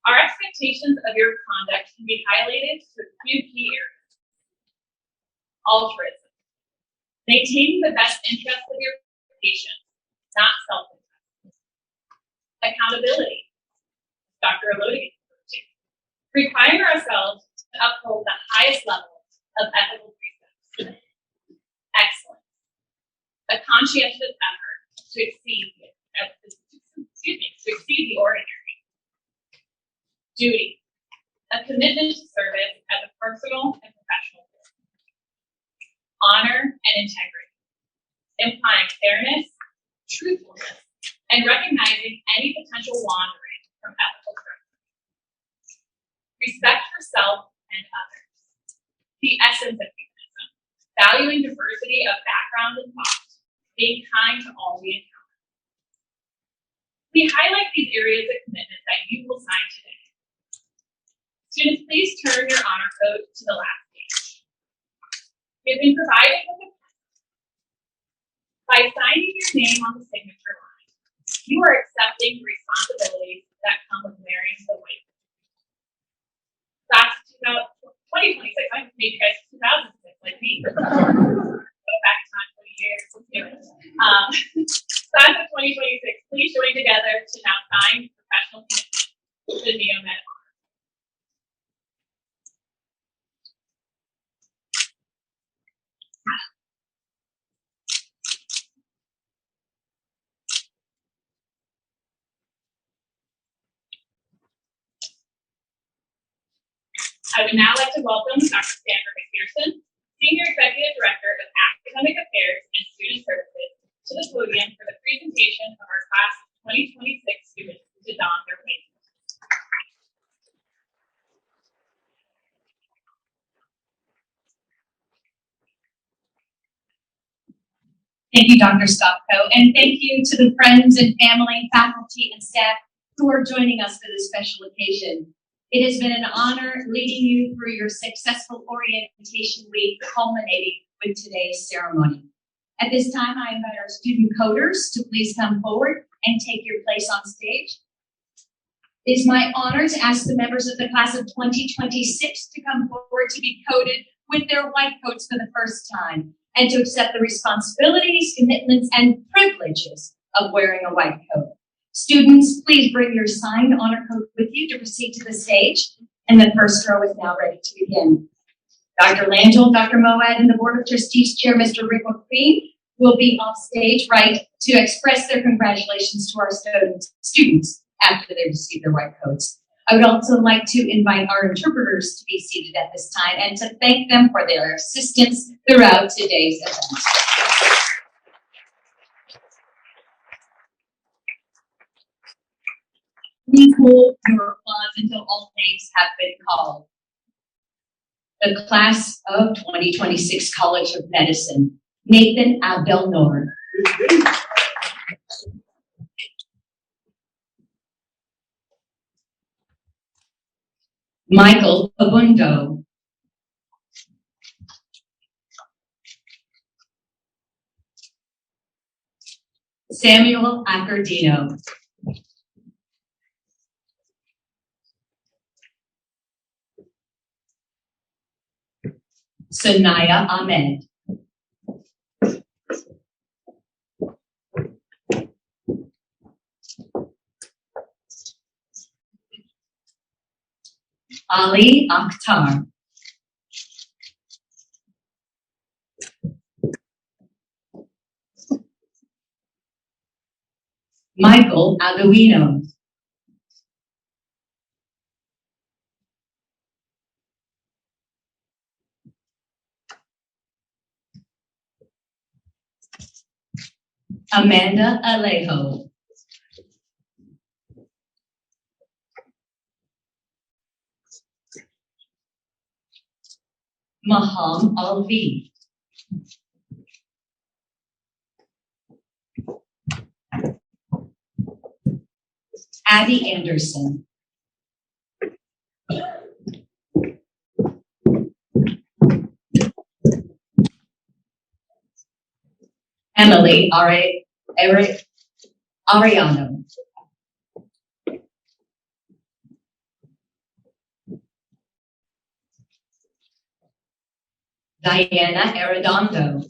Our expectations of your conduct can be highlighted to a few key areas. Altruism. Maintaining the best interests of your patients, not self-interest. Accountability. Dr. Elodie, requiring ourselves to uphold the highest level of ethical precepts. Excellence. A conscientious effort to exceed the ordinary. Duty. A commitment to service as a personal and professional goal. Honor and integrity, implying fairness, truthfulness, and recognizing any potential wandering from ethical principles. Respect for self and others, the essence of humanism, valuing diversity of background and thought, being kind to all we encounter. We highlight these areas of commitment that you will sign today. Students, please turn your honor code to the last page. We have been provided with a pen. By signing your name on the signature line, you are accepting the responsibilities that come with wearing the white. Class 2026, I made you guys 2006 like me. Go back time 20 years, let's do it. Class of 2026, please join together to now sign professional commitment to NEOMED. I would now like to welcome Dr. Stanford McPherson, Senior Executive Director of Academic Affairs and Student Services, to the podium for the presentation of our Class of 2026 students to don their white.
Thank you, Dr. Stopko, and thank you to the friends and family, faculty, and staff who are joining us for this special occasion. It has been an honor leading you through your successful orientation week, culminating with today's ceremony. At this time, I invite our student coders to please come forward and take your place on stage. It is my honor to ask the members of the class of 2026 to come forward to be coded with their white coats for the first time and to accept the responsibilities, commitments, and privileges of wearing a white coat. Students, please bring your signed honor code with you to proceed to the stage, and the first row is now ready to begin. Dr. Langell, Dr. Moad, and the Board of Trustees Chair, Mr. Rick McQueen, will be off stage right to express their congratulations to our students after they receive their white coats. I would also like to invite our interpreters to be seated at this time and to thank them for their assistance throughout today's event. Please hold your applause until all names have been called. The class of 2026 College of Medicine, Nathan Abdel-Noor. Michael Abundo. Samuel Accordino. Sanaya Ahmed. Ali Akhtar. Michael Aguino. Amanda Alejo. Maham Alvi. Abby Anderson. Emily Ariano. Diana Arredondo.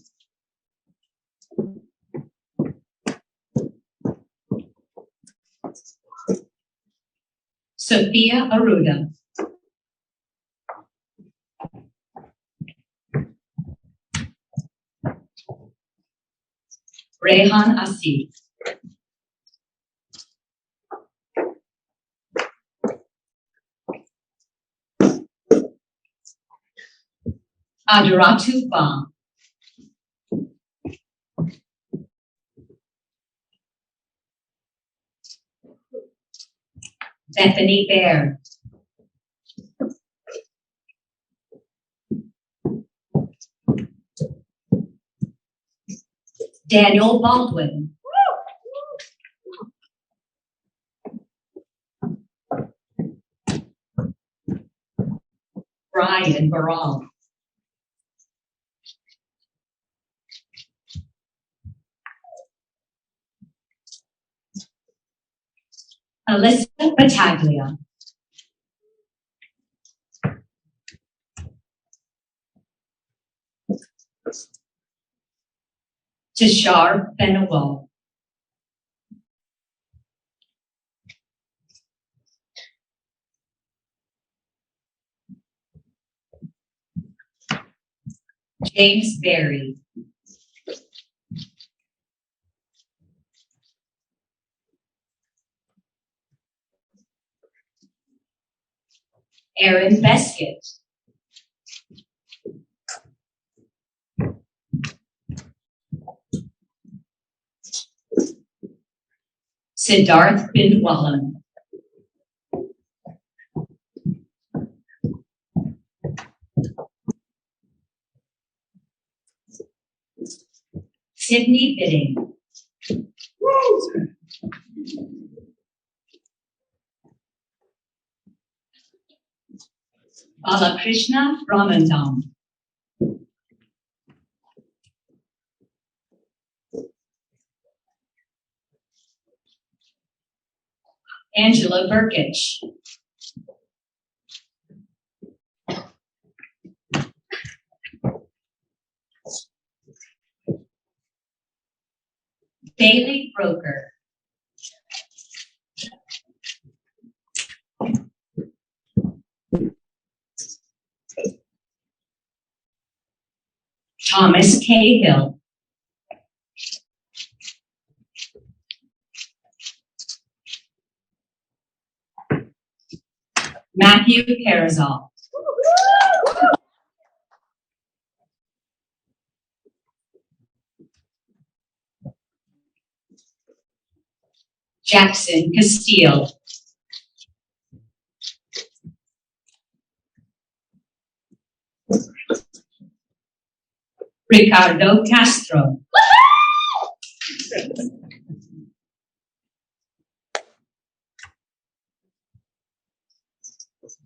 Sophia Aruda. Rehan Asif. Adaratu Ba. Bethany Bear. Daniel Baldwin. Brian Barral. Alyssa Battaglia. Tashar Benawal. James Berry. Aaron Beskett. Siddharth Bindwalan. Sydney Bidding. Balakrishna Ramandam. Angela Burkich. Bailey Broker. Thomas Cahill. Matthew Carazal. Jackson Castile. Ricardo Castro.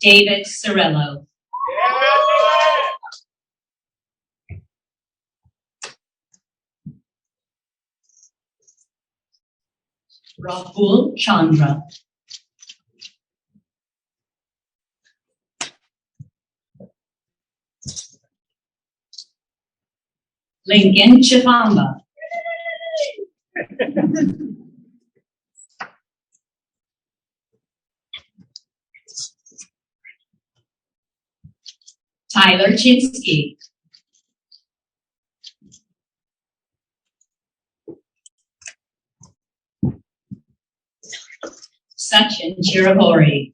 David Sorello. Rahul Chandra. Lincoln Chivamba. Tyler Chinsky. Sachin Chirabori.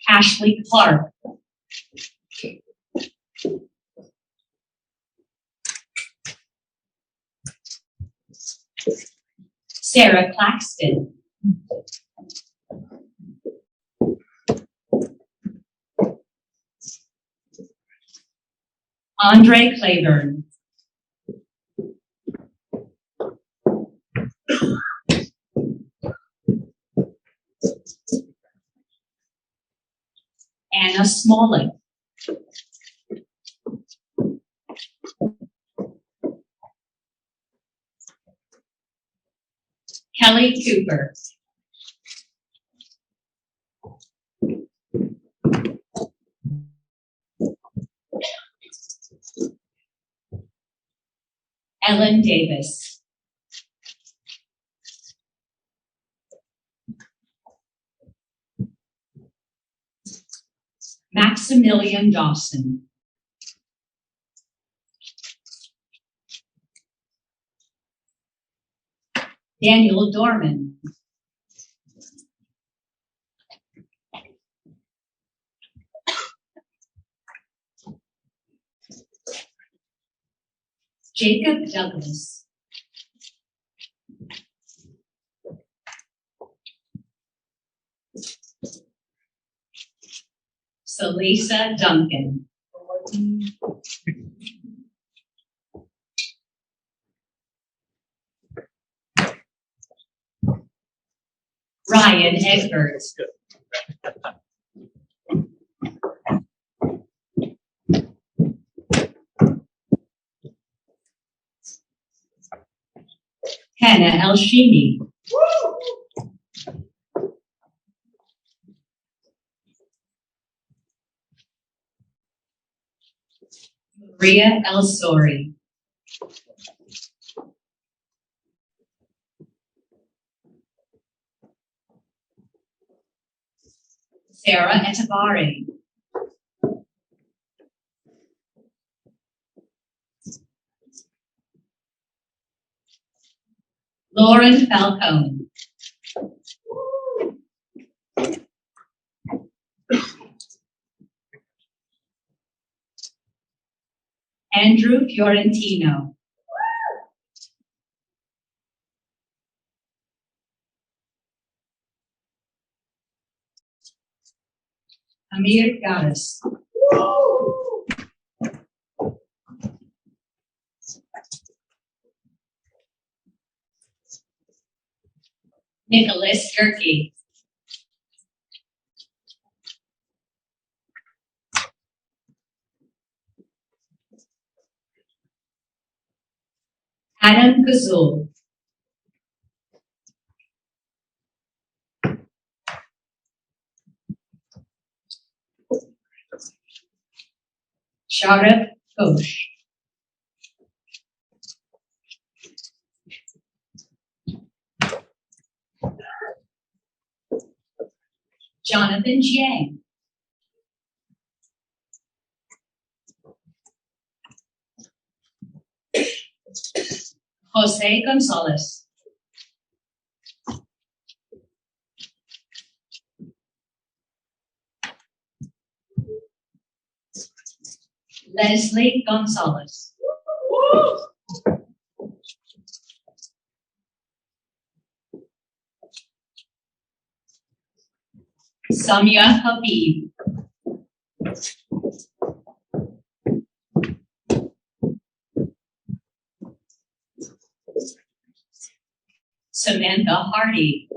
Ashley Clark. Sarah Claxton. Andre Claiborne. Anna Smolik. Kelly Cooper. Ellen Davis. Maximilian Dawson. Daniel Dorman. Jacob Douglas. Salisa Duncan. Ryan Egbert. Hannah Elshini. Maria Elsori. Sarah Etavari. Lauren Falcone. Andrew Fiorentino. Amir Gaddis. Nicholas Gerke. Adam Gazul. Sharif Ghosh. Jonathan Jiang. Jose Gonzalez. Leslie Gonzalez. Samia Habib. Samantha Hardy.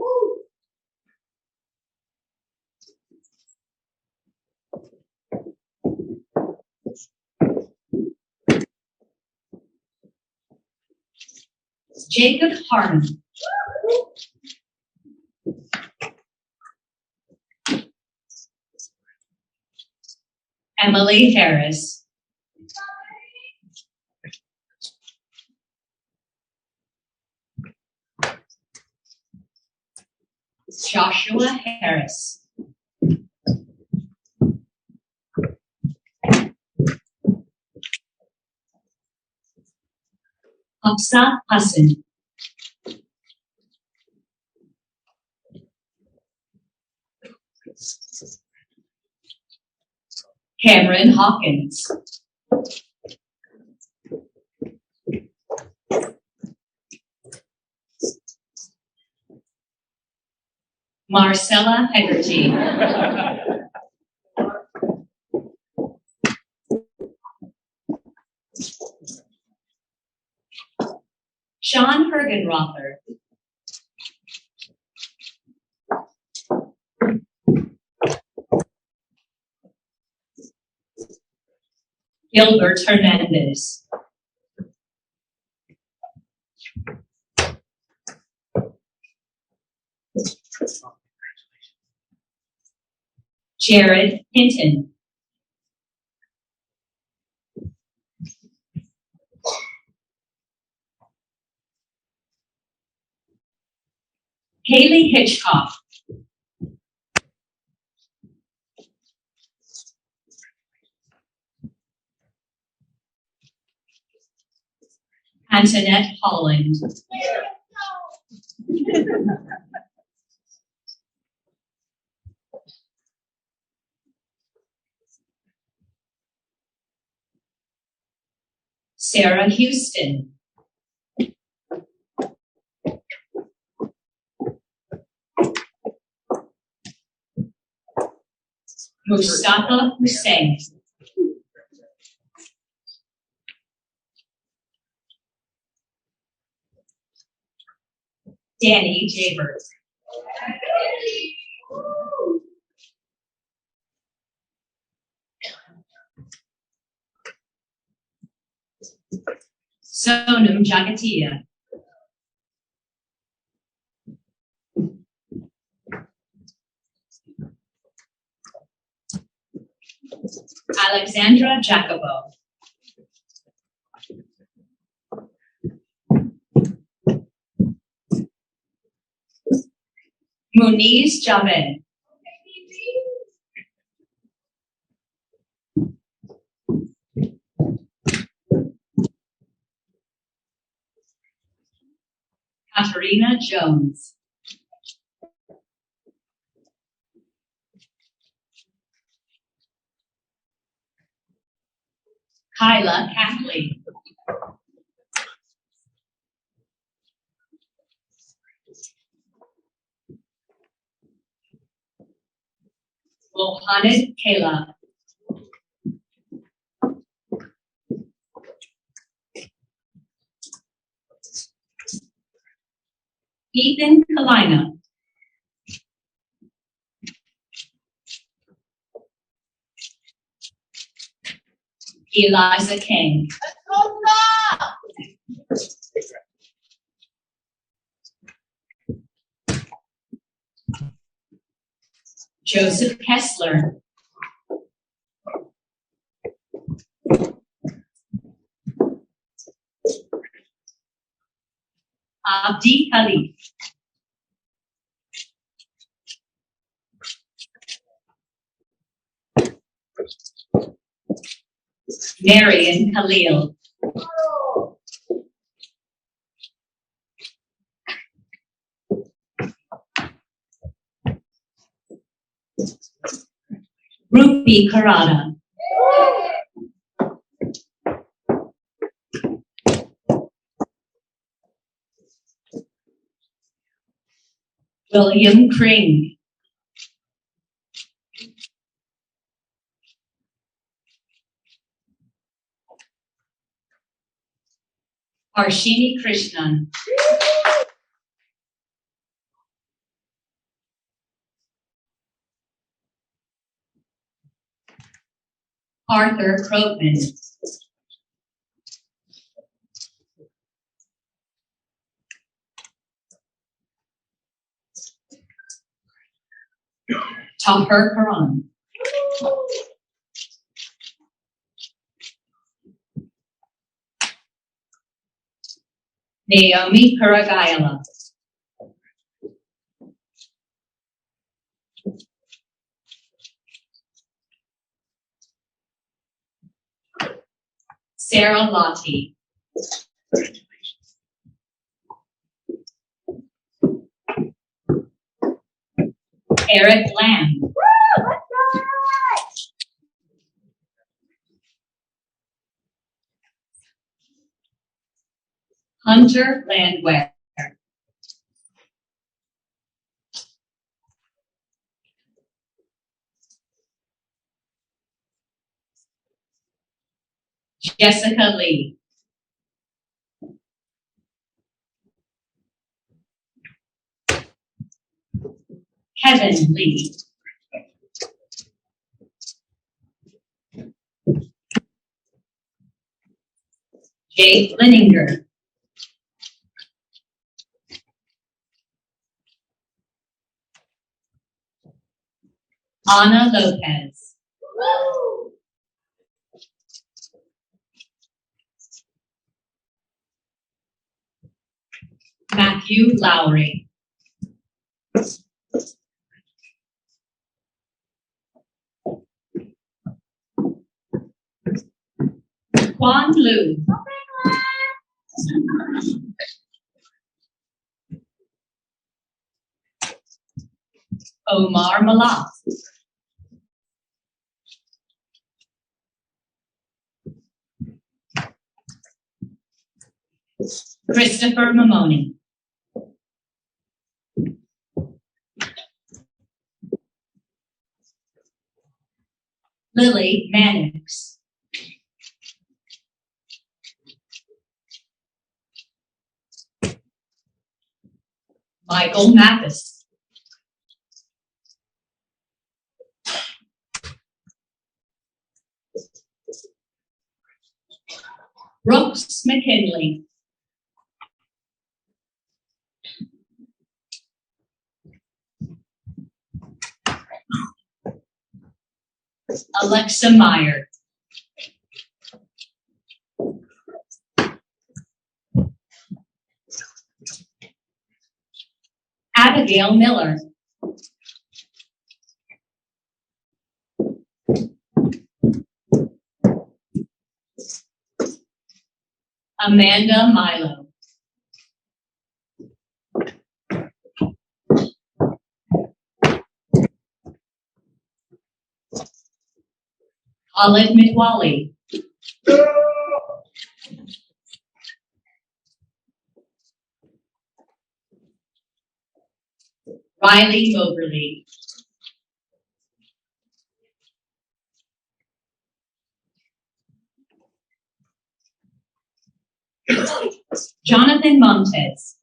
Jacob Harmon. Emily Harris. Joshua Harris. Hafsa Hassan. Cameron Hawkins. Marcella Hegarty. Sean Hergenrother. Gilbert Hernandez. Jared Hinton. Haley Hitchcock. Antoinette Holland. Sarah Houston. Mustafa Hussein. Danny Jaber. Sonam Jagatia. Alexandra Jacobo. Muniz Javed. Katarina Jones. Kyla Kathleen. Mohamed Kayla. Ethan Kalina. Eliza King. Joseph Kessler. Abdi Khalif. Marion Khalil. Rupi Karada. William Kring. Arshini Krishnan. Arthur Krogman. Tahir Karan. Naomi Karagayala. Sarah Lottie. Eric Lamb. Hunter Landwehr. Jessica Lee. Kevin Lee. Jake Lininger. Ana Lopez. Matthew Lowry. Quan Lu. Omar Malak. Christopher Mamoni. Lily Mannix. Michael Mathis. Brooks McKinley. Alexa Meyer. Abigail Miller. Amanda Milo. Olive McWally. Riley Moberly. Jonathan Montes.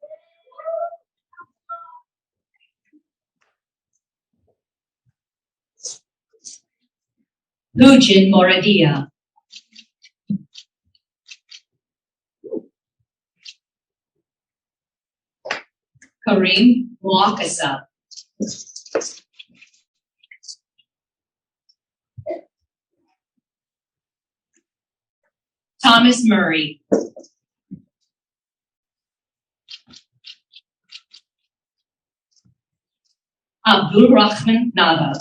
Lujin Moradia. Kareem Muakasa. Thomas Murray. Abdul Rahman Nada.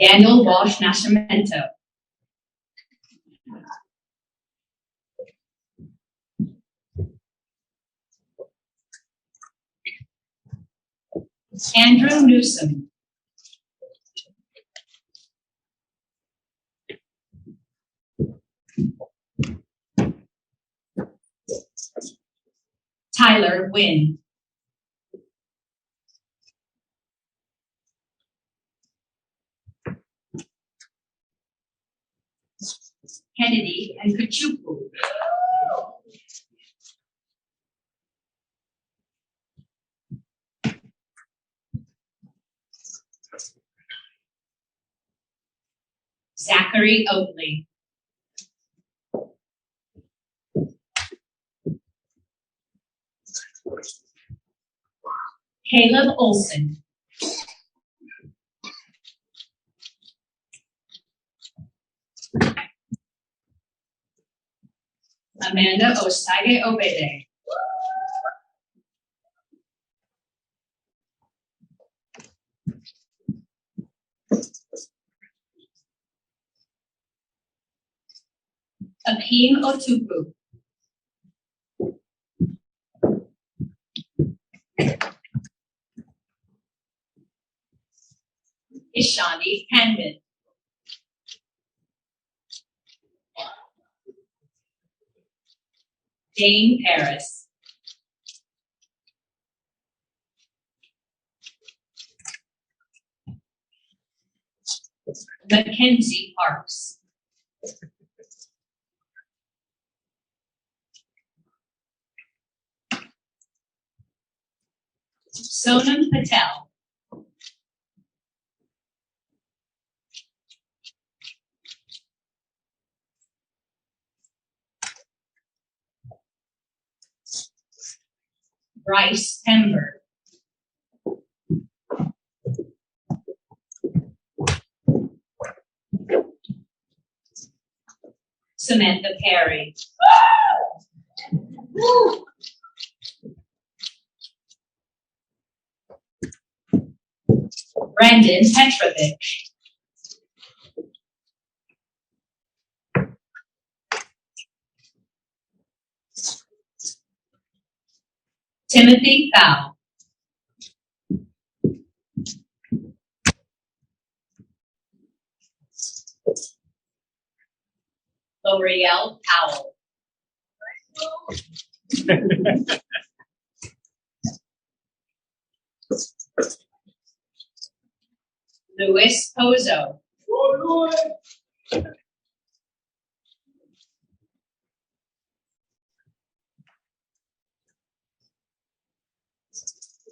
Daniel Walsh Nascimento. Andrew Newsom. Tyler Wynn. Kennedy and Kachuku. Zachary Oatley. Caleb Olson. Amanda Osage Obede. Akeem Otupu. Ishani Hanman. Dane Paris. Mackenzie Parks. Sonam Patel. Bryce Pember. Samantha Perry. Brandon Petrovich. Timothy Fowl. L'Oreal Powell. Luis Pozo.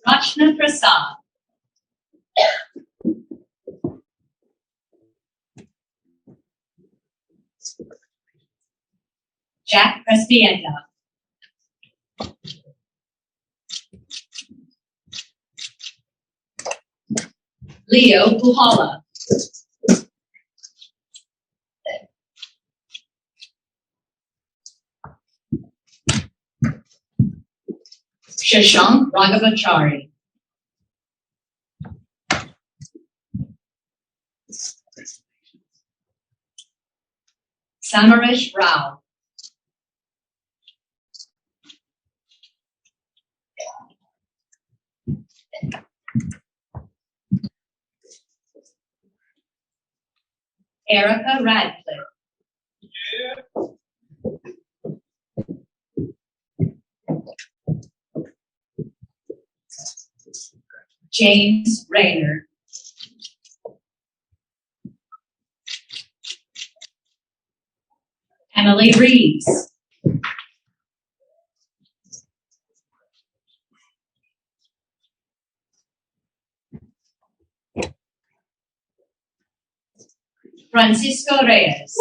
Rachna Prasad. Jack Prespienta. Leo Puhala. Shashank Raghavachari. Samaresh Rao. Erica Radcliffe. James Rayner. Emily Reeves. Francisco Reyes.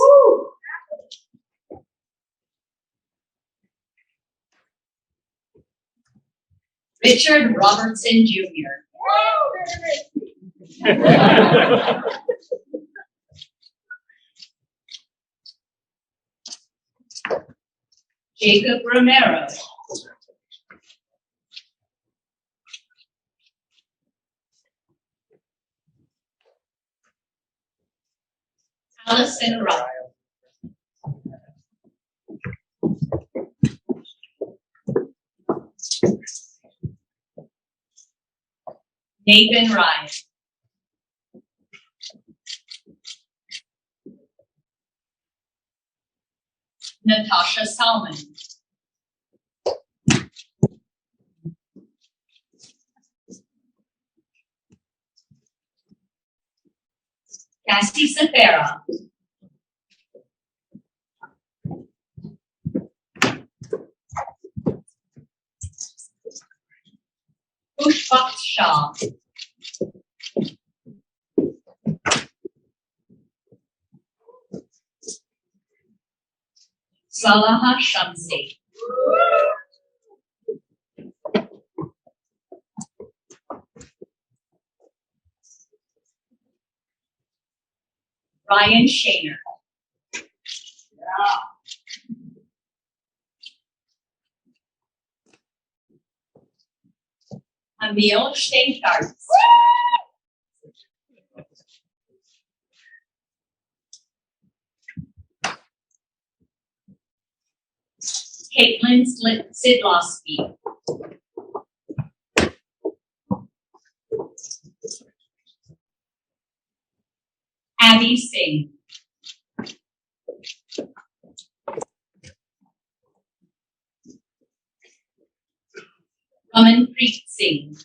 Richard Robertson Jr. Jacob Romero. Allison Rock. Nathan Ryan. Natasha Salmon. Cassie Safera. Pushpak Shah. Salaha Shamsi. Ryan Shaner. Emil Steinkartz. Caitlin Sidlowski. Abby Singh. Ramanpreet Singh.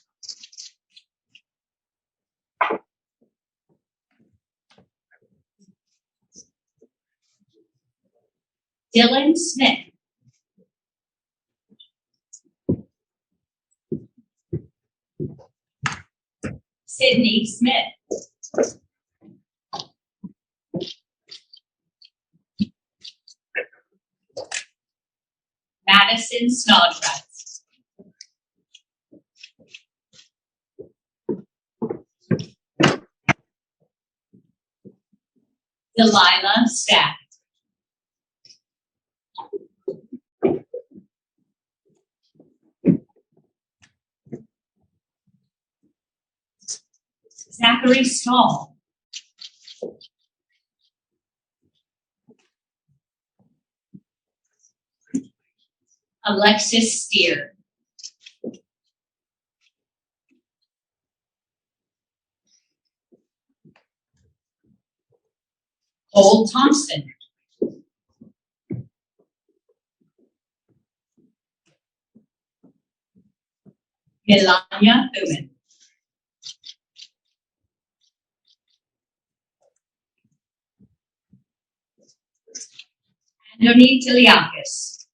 Dylan Smith. Sydney Smith. Madison Snodgrass. Delilah Stack. Zachary Small. Alexis Steer. Cole Thompson. Melania Thuman. Andoni Tiliakis.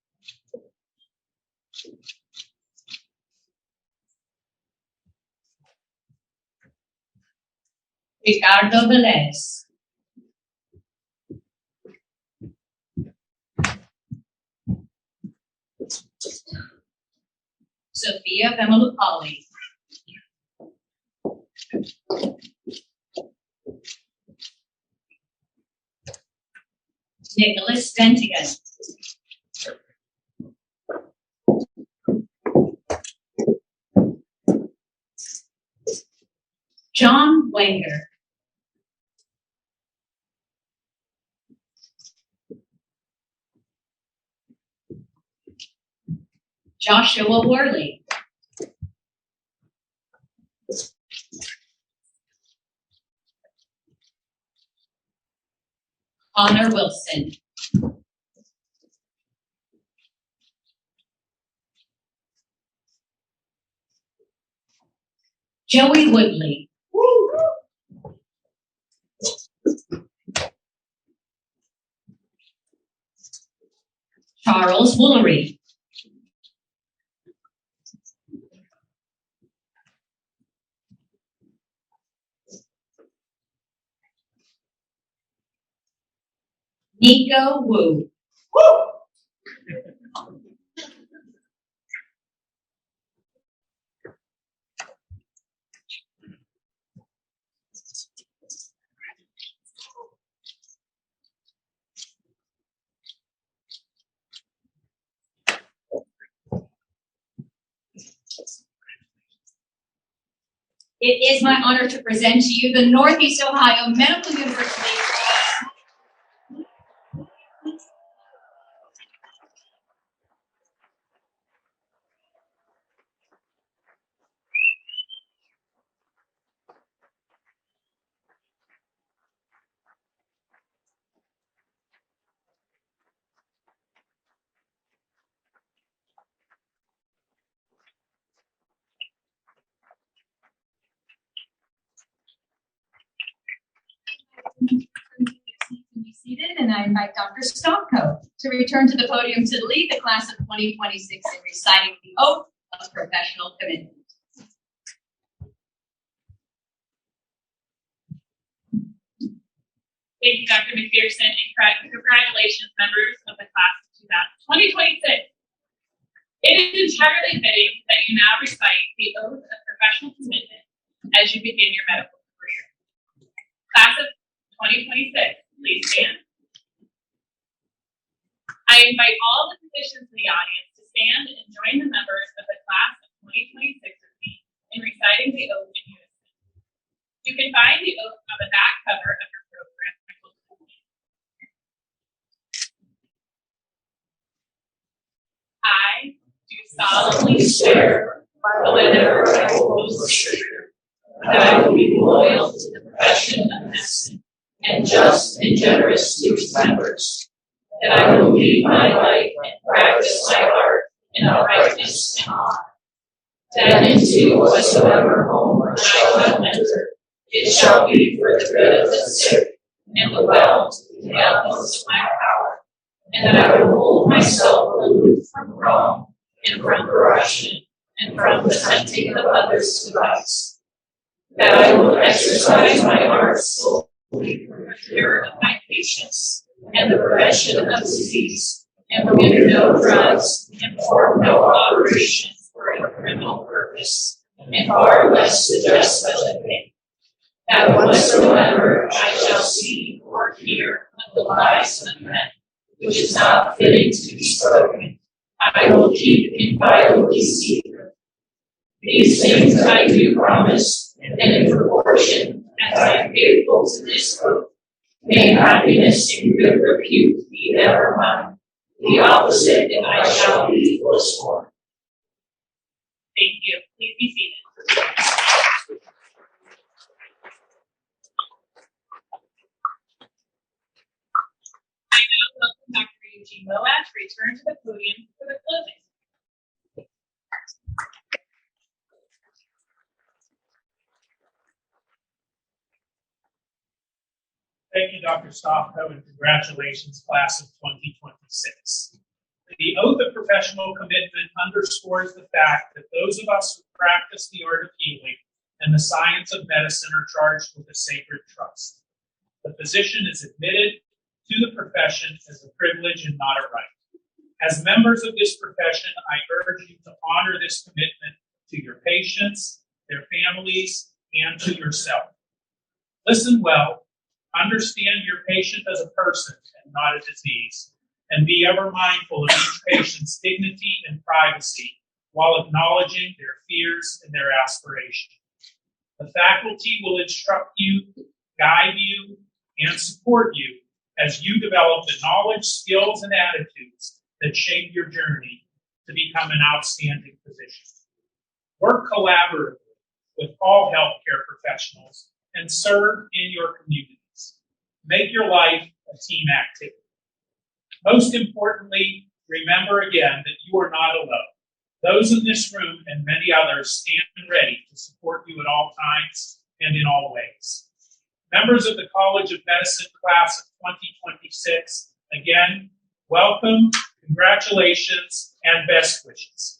Ricardo Velez. Sophia Vemalupali. Nicholas Ventigan. John Wenger. Joshua Worley. Connor Wilson. Joey Woodley. Charles Woolery. Nico Wu. It is my honor to present to you the Northeast Ohio Medical University. Be seated, and I invite Dr. Stopko to return to the podium to lead the class of 2026 in reciting the oath of professional commitment.
Thank you, Dr. McPherson, and congratulations, members of the class of 2026. It is entirely fitting that you now recite the oath of professional commitment as you begin your medical career. Class of 2026, please stand. I invite all the physicians in the audience to stand and join the members of the class of 2026 with me in reciting the oath in unison. You can find the oath on the back cover of your program. I do solemnly swear by whatever I hold sacred, that I will be loyal to the profession of medicine and just and generous to its members, that I will lead my life and practice my art in uprightness and honor, that into whatsoever home I shall enter, it shall be for the good of the sick and the well to the utmost of my power, and that I will hold myself aloof from wrong and from corruption and from the tempting of others to vice, that I will exercise my arts solely for the cure of my patients and the prevention of disease, and will use no drugs and perform no operations for a criminal purpose, and far less suggest such a thing. That whatsoever I shall see or hear of the lives of men, which is not fitting to be spoken, I will keep inviolably secret. These things I do promise, and in proportion as I am faithful to this oath, may happiness and good repute be ever mine. The opposite, if I shall be forsworn. Thank you. Please be seated. G. Moat to return to the podium for the closing.
Thank you, Dr. Stofko, and congratulations, class of 2026. The oath of professional commitment underscores the fact that those of us who practice the art of healing and the science of medicine are charged with a sacred trust. The physician is admitted to the profession as a privilege and not a right. As members of this profession, I urge you to honor this commitment to your patients, their families, and to yourself. Listen well, understand your patient as a person and not a disease, and be ever mindful of each patient's dignity and privacy while acknowledging their fears and their aspirations. The faculty will instruct you, guide you, and support you as you develop the knowledge, skills, and attitudes that shape your journey to become an outstanding physician. Work collaboratively with all healthcare professionals and serve in your communities. Make your life a team activity. Most importantly, remember again that you are not alone. Those in this room and many others stand ready to support you at all times and in all ways. Members of the College of Medicine class of 2026, again, welcome, congratulations, and best wishes.